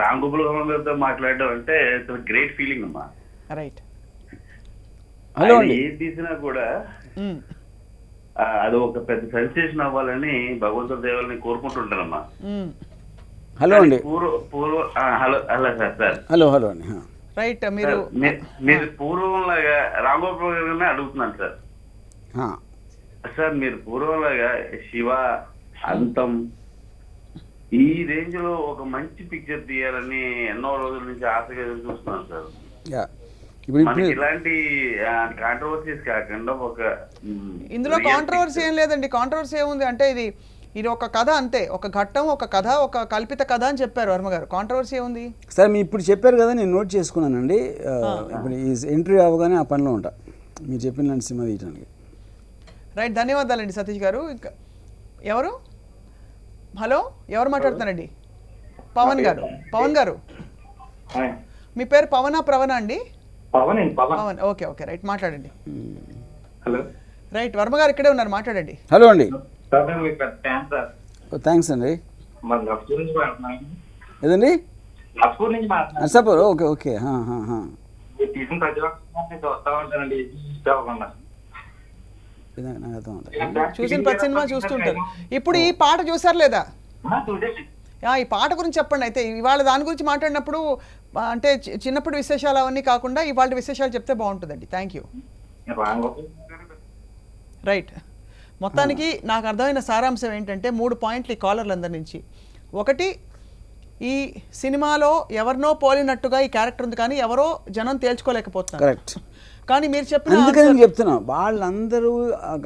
రామ్ గోపాల్ వర్మతో మాట్లాడడం అంటే గ్రేట్ ఫీలింగ్ అమ్మా. రైట్. ఏది తీసినా కూడా అది ఒక పెద్ద సెన్సేషన్ అవ్వాలని భగవంతుడి దేవాలని కోరుకుంటుంటానమ్మా. హలో అండి. Hello sir. హలో అండి. రైట్. మీరు పూర్వంలాగా రామ్ గోపాల్ గారిని అడుగుతున్నాను సార్. సార్ మీరు పూర్వంలాగా శివ, అంతం ఈ రేంజ్ లో ఒక మంచి పిక్చర్ తీయాలని ఎన్నో రోజుల నుంచి ఆశగా చూస్తున్నాను సార్. ఇలాంటి కాంట్రవర్సీస్ కాకుండా ఇందులో కాంట్రవర్సీ ఏం లేదండి. కాంట్రవర్సీ ఏముంది అంటే ఇది ఒక కథ అంతే, ఒక ఘట్టం, ఒక కథ, ఒక కల్పిత కథ అని చెప్పారు వర్మ గారు. కాంట్రవర్సీ ఏముంది సార్? మీరు ఇప్పుడు చెప్పారు కదా, నేను నోట్ చేసుకున్నానండి. ఇప్పుడు ఈ ఎంట్రీ అవ్వగానే ఆ పనిలో ఉంటా మీరు చెప్పిన సినిమా తీయడానికి. రైట్, ధన్యవాదాలండి సతీష్ గారు. ఇంకా ఎవరు? హలో, ఎవరు మాట్లాడుతున్నారండి? పవన్ గారు మీ పేరు పవనా ప్రవణ అండి? పవన్. ఓకే రైట్, మాట్లాడండి. హలో. రైట్, వర్మ గారు ఇక్కడే ఉన్నారు, మాట్లాడండి. హలో అండి. థ్యాంక్స్ అండి. ఏదండి? నర్సాపూర్. ఓకే. నాకు అర్థం అవుతుంది. చూసిన ప్రతి సినిమా చూస్తుంటారు. ఇప్పుడు ఈ పాట చూసారు లేదా? ఈ పాట గురించి చెప్పండి అయితే. ఇవాళ దాని గురించి మాట్లాడినప్పుడు అంటే చిన్నప్పుడు విశేషాలు అవన్నీ కాకుండా ఇవాళ విశేషాలు చెప్తే బాగుంటుందండి. Thank you. రైట్. మొత్తానికి నాకు అర్థమైన సారాంశం ఏంటంటే 3 పాయింట్లు ఈ కాలర్లందరి నుంచి. ఒకటి, ఈ సినిమాలో ఎవరినో పోలినట్టుగా ఈ క్యారెక్టర్ ఉంది కానీ ఎవరో జనం తేల్చుకోలేకపోతున్నారు. కరెక్ట్. కానీ మీరు చెప్పిన అందుకని చెప్తున్నా, వాళ్ళందరూ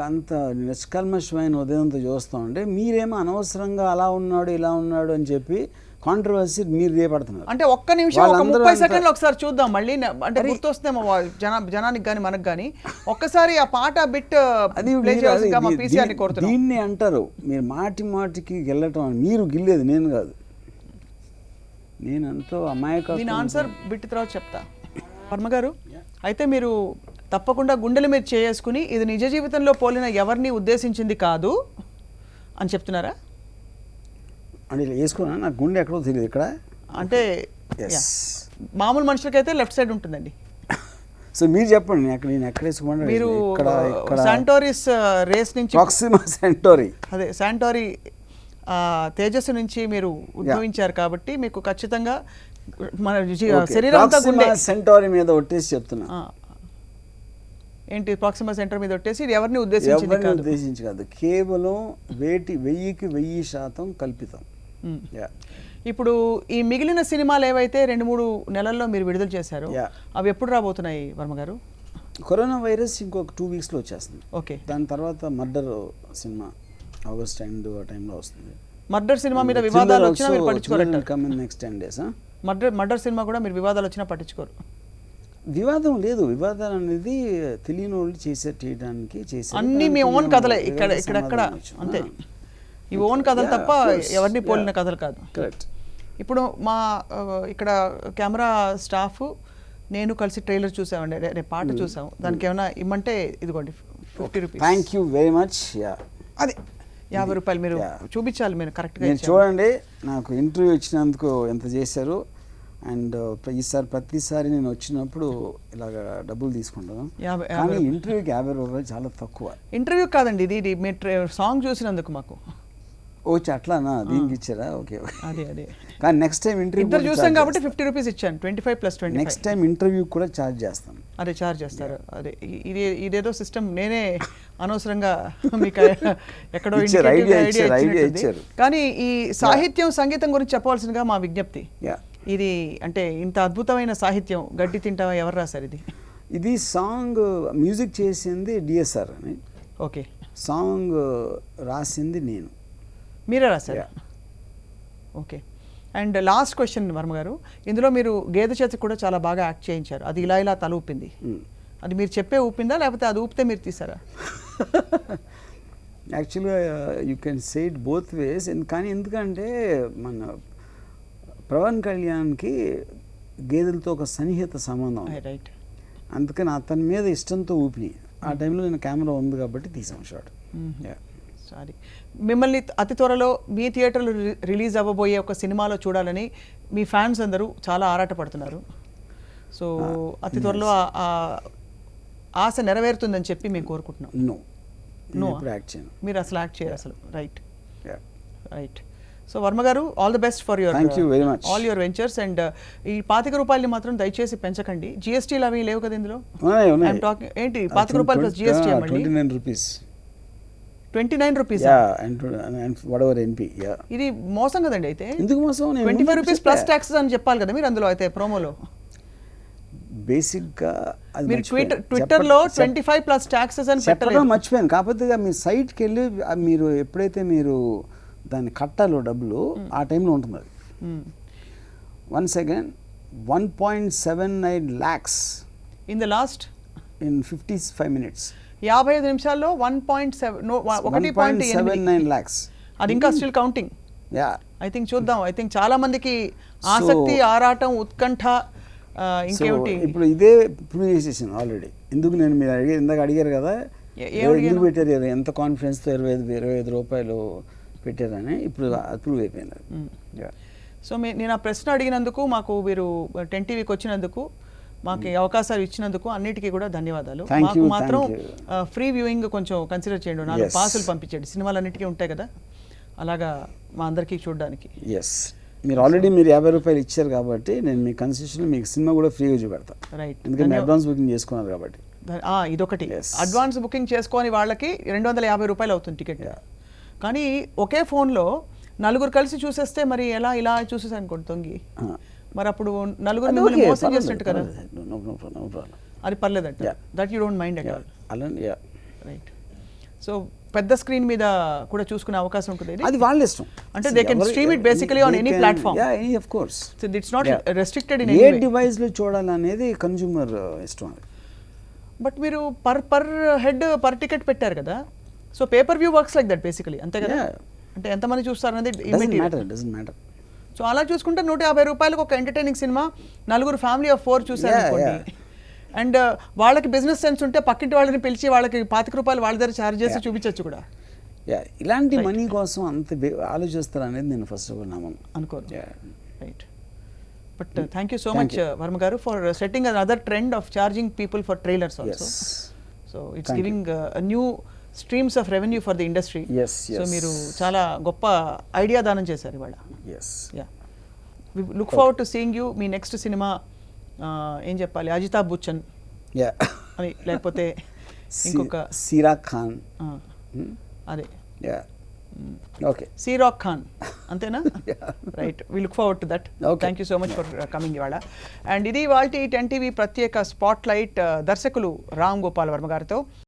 అంత నిష్కల్మషమైన ఉదయంతో చూస్తూ ఉంటే మీరేమో అనవసరంగా అలా ఉన్నాడు ఇలా ఉన్నాడు అని చెప్పి కాంట్రవర్సీ మీరు రేపడుతున్నారు. అంటే ఒక్క నిమిషం, ఒక 30 సెకండ్లు ఒకసారి చూద్దాం మళ్ళీ. అంటే గుర్తొస్తేమో జనానికి కానీ మనకు కానీ ఒక్కసారి ఆ పాట బిట్ అది దీన్ని అంటారు మీరు మాటి మాటికి గెల్లటం అని. మీరు గిల్లేది నేను కాదు, నేను ఎంతో అమాయక. దీని ఆన్సర్ బిట్ తర్వాత చెప్తా. వర్మ గారు, అయితే మీరు తప్పకుండా గుండెలు మీరు చేసుకుని ఇది నిజ జీవితంలో పోలిన ఎవరిని ఉద్దేశించింది కాదు అని చెప్తున్నారా? అంటే ఇలా వేసుకున్నా, నాకు గుండె ఎక్కడో తెలియదు ఇక్కడ. అంటే మామూలు మనుషులకైతే లెఫ్ట్ సైడ్ ఉంటుందండి. సో మీరు చెప్పండి, నేను ఎక్కడ వేసుకోమంటే మీరు శాంటోరిస్ రేస్ నుంచి ప్రాక్సిమా సెంటోరీ, అదే శాంటోరీ తేజస్సు నుంచి మీరు ఉద్భవించారు కాబట్టి మీకు ఖచ్చితంగా మన శరీరం అంతా గుండె. సెంటోరీ మీద ఒట్టేసి చెప్తున్నా. ఏంటి ప్రాక్సిమా సెంటర్ మీద ఒట్టేసి ఇది ఎవరిని ఉద్దేశించి కాదు, కేవలం 1000% కల్పితం. ఇప్పుడు ఈ మిగిలిన సినిమాలు ఏవైతే 2-3 నెలల్లో మీరు విడుదల చేశారు అవి ఎప్పుడు రాబోతున్నాయి వర్మ గారు? కరోనా వైరస్ ఇంకొక 2 వీక్స్లో వచ్చేస్తుంది. ఓకే. దాని తర్వాత మర్డర్ సినిమా ఆగస్ట్ ఎండ్ ఆ టైంలో వస్తుంది. మర్డర్ సినిమా మీద వివాదాలు వచ్చినా మీరు పట్టించుకోరు. Next 10 days. మర్డర్ సినిమా కూడా మీరు వివాదాలు వచ్చినా పట్టించుకోరు? వివాదం లేదు, వివాదాలు అనేది తెలియని వాళ్ళు చేయడానికి అన్ని మీ ఓన్ కథలే ఇక్కడెక్కడ అంతే. ఈ ఓన్ కథలు తప్ప ఎవరిని పోలిన కథలు కాదు. కరెక్ట్. ఇప్పుడు మా ఇక్కడ కెమెరా స్టాఫ్ నేను కలిసి ట్రైలర్ చూసామండి, రేపు పాట చూసాము. దానికి ఏమైనా ఇమ్మంటే ఇదిగోండి 50 rupees. Thank you very much. అది 50 రూపాయలు మీరు చూపించాలి, మీరు కరెక్ట్గా. నేను చూడండి, నాకు ఇంటర్వ్యూ ఇచ్చినందుకు ఎంత చేశారు. అండ్ ఈసారి ప్రతిసారి నేను వచ్చినప్పుడు ఇలాగ డబ్బులు తీసుకుంటాను, కానీ ఇంటర్వ్యూకి 50 రూపాయలు చాలా తక్కువ. ఇంటర్వ్యూ కాదండి, ఇది మీరు సాంగ్ చూసినందుకు మాకు. ఓకే, అట్లానా? దీనికి ఇచ్చారా? ఓకే. అదే కానీ నెక్స్ట్ టైం ఇంటర్వ్యూ ఇద్దరు చూసాం కాబట్టి 50 రూపీస్ ఇచ్చాను. 25 + 20. నెక్స్ట్ టైం ఇంటర్వ్యూ కూడా ఛార్జ్ చేస్తాను. అదే ఛార్జ్ చేస్తారు. అదే ఇదేదో సిస్టమ్ నేనే అనవసరంగా మీకు ఎక్కడో ఐడియా ఇచ్చారు. కానీ ఈ సాహిత్యం సంగీతం గురించి చెప్పవలసిందిగా మా విజ్ఞప్తి. ఇది అంటే ఇంత అద్భుతమైన సాహిత్యం గడ్డి తింటావా ఎవరు రాశారు ఇది? ఇది సాంగ్ మ్యూజిక్ చేసింది డిఎస్ఆర్ అని. ఓకే. సాంగ్ రాసింది నేను. మీరే రాశారు? Okay. And last question Varma గారు, ఇందులో మీరు గేదె చేతి కూడా చాలా బాగా యాక్ట్ చేయించారు. అది ఇలా తల ఊపింది, అది మీరు చెప్పే ఊపిందా లేకపోతే అది ఊపితే మీరు తీసారా? యాక్చువల్గా you can say it both ways. కానీ ఎందుకంటే మన పవన్ కళ్యాణ్కి గేదెలతో ఒక సన్నిహిత సంబంధం. రైట్. అందుకని అతని మీద ఇష్టంతో ఊపినాయి. ఆ టైంలో నేను కెమెరా ఉంది కాబట్టి తీసాం షాట్. సారీ. మిమ్మల్ని అతి త్వరలో మీ థియేటర్లో రిలీజ్ అవ్వబోయే ఒక సినిమాలో చూడాలని మీ ఫ్యాన్స్ అందరూ చాలా ఆరాటపడుతున్నారు. సో అతి త్వరలో ఆ ఆశ నెరవేరుతుందని చెప్పి మేము కోరుకుంటున్నాం. మీరు అసలు యాక్ట్ చేయరు అసలు. రైట్. సో వర్మ గారు, all the best for your all your ventures. And ఈ 25 రూపాయలని మాత్రం దయచేసి పెంచకండి. జిఎస్టీలు అవి లేవు కదా ఇందులో? ఏంటి 25 రూపాయలు ప్లస్ జిఎస్టీ? 29 రూపీస్. 29 రూపీస్. ఇది మోసం కదండి. అయితే ఎందుకు మోసం? 25 రూపీస్ ప్లస్ ట్యాక్సెస్ అని చెప్పాలి కదా మీరు అందులో. అయితే ప్రోమోలో బేసిక్గా మీరు ట్విట్టర్లో 25 ప్లస్ ట్యాక్సెస్ అని పెట్టలేదు. మర్చిపోయాను. కాకపోతే మీ సైట్కి వెళ్ళి మీరు ఎప్పుడైతే మీరు దాన్ని కట్టాలో డబ్బులు ఆ టైంలో ఉంటుంది అది. Once again 1.79 lakhs in the last in 55 minutes. 55 నిమిషాల్లో 1.79 lakhs. అది ఇంకా స్టిల్ కౌంటింగ్. ఐ థింక్ చూద్దాం. ఐ థింక్ చాలా మందికి ఆసక్తి, ఆరాటం, ఉత్కంఠ. ఇంకేమిటి ఇప్పుడు ఇదే ప్రూవ్ చేసేసాను ఆల్రెడీ. ఎందుకు నేను మీరు ఇందాక అడిగారు కదా ఎందుకు పెట్టారు, ఎంత కాన్ఫిడెన్స్తో 25 రూపాయలు పెట్టారని. ఇప్పుడు ప్రూవ్ అయిపోయింది. సో నేను ఆ ప్రశ్న అడిగినందుకు, మాకు మీరు 10 టీవీకి వచ్చినందుకు మాకు ఈ అవకాశాలు ఇచ్చినందుకు అన్నిటికీ కూడా ధన్యవాదాలు. Thank మాకు you, మాత్రం thank ఫ్రీ వ్యూయింగ్ కొంచెం కన్సిడర్ చేయండి, 4 Yes. పాసులు పంపించండి. సినిమాలు అన్నిటికీ ఉంటాయి కదా, అలాగా మా అందరికీ చూడడానికి. ఎస్, మీరు ఆల్రెడీ మీరు 50 రూపాయలు ఇచ్చారు కాబట్టి నేను మీ కన్సెషన్ మీకు సినిమా కూడా ఫ్రీగా చూపెడతా, రైట్. ఎందుకంటే అడ్వాన్స్ బుకింగ్ చేసుకున్నారు కాబట్టి. ఇదొకటి, Yes. అడ్వాన్స్ బుకింగ్ చేసుకొని వాళ్ళకి 250 రూపాయలు అవుతుంది టికెట్. కానీ ఒకే ఫోన్లో 4 కలిసి చూసేస్తే మరి ఎలా, ఇలా చూసేసాను అనుకోండి తొంగి, మరి అప్పుడు 4 మిమ్మల్ని మోసం చేసినట్టు కదా. అది పర్లేదంట, that you don't mind at all. Right. So పెద్ద స్క్రీన్ మీద కూడా చూసుకునే అవకాశం ఉంటుంది. అది వాళ్ళ ఇష్టం, అంటే they can stream it basically on any platform. Yeah, of course. So it's not restricted in a any way. Device లో చూడాలనేది కన్జ్యూమర్ ఇష్టం. అది బట్ మీరు పర్ హెడ్ పర్ టికెట్ పెట్టారు కదా, so pay per view works like that basically, అంతే కదా. అంటే ఎంతమంది చూస్తారు అనేది డజంట్ మ్యాటర్. సో అలా చూసుకుంటే 150 రూపాయలకు ఒక ఎంటర్టైనింగ్ సినిమా 4 ఫ్యామిలీ ఆఫ్ 4 చూసారు అనుకోండి. అండ్ వాళ్ళకి బిజినెస్ సెన్స్ ఉంటే పక్కింటి వాళ్ళని పిలిచి వాళ్ళకి 25 రూపాయలు వాళ్ళ దగ్గర ఛార్జ్ చేసి చూపించవచ్చు కూడా. ఇలాంటి మనీ కోసం అంత ఆలోచిస్తారు అనేది నేను ఫస్ట్ ఆఫ్ ఆల్ నమ్మను, అనుకోను. Right. But thank you so much Varma garu for setting another trend of charging people for trailers also. So it's giving new streams of revenue for the industry. So మీరు చాలా గొప్ప ఐడియా దానం చేశారు ఇవాళ. Yeah, we look forward to seeing you. మీ next సినిమా ఏం చెప్పాలి, అజితాబ్ బచ్చన్ అని, లేకపోతే ఇంకొక సిరాక్ ఖాన్, అదే ఓకే, సీరాక్ ఖాన్, అంతేనా? Right, we look forward to that. Thank you so much for coming ఇవాళ. అండ్ ఇది వాళ్ళ 10 టీవీ ప్రత్యేక స్పాట్ లైట్ దర్శకులు రామ్ గోపాల్ వర్మ గారితో.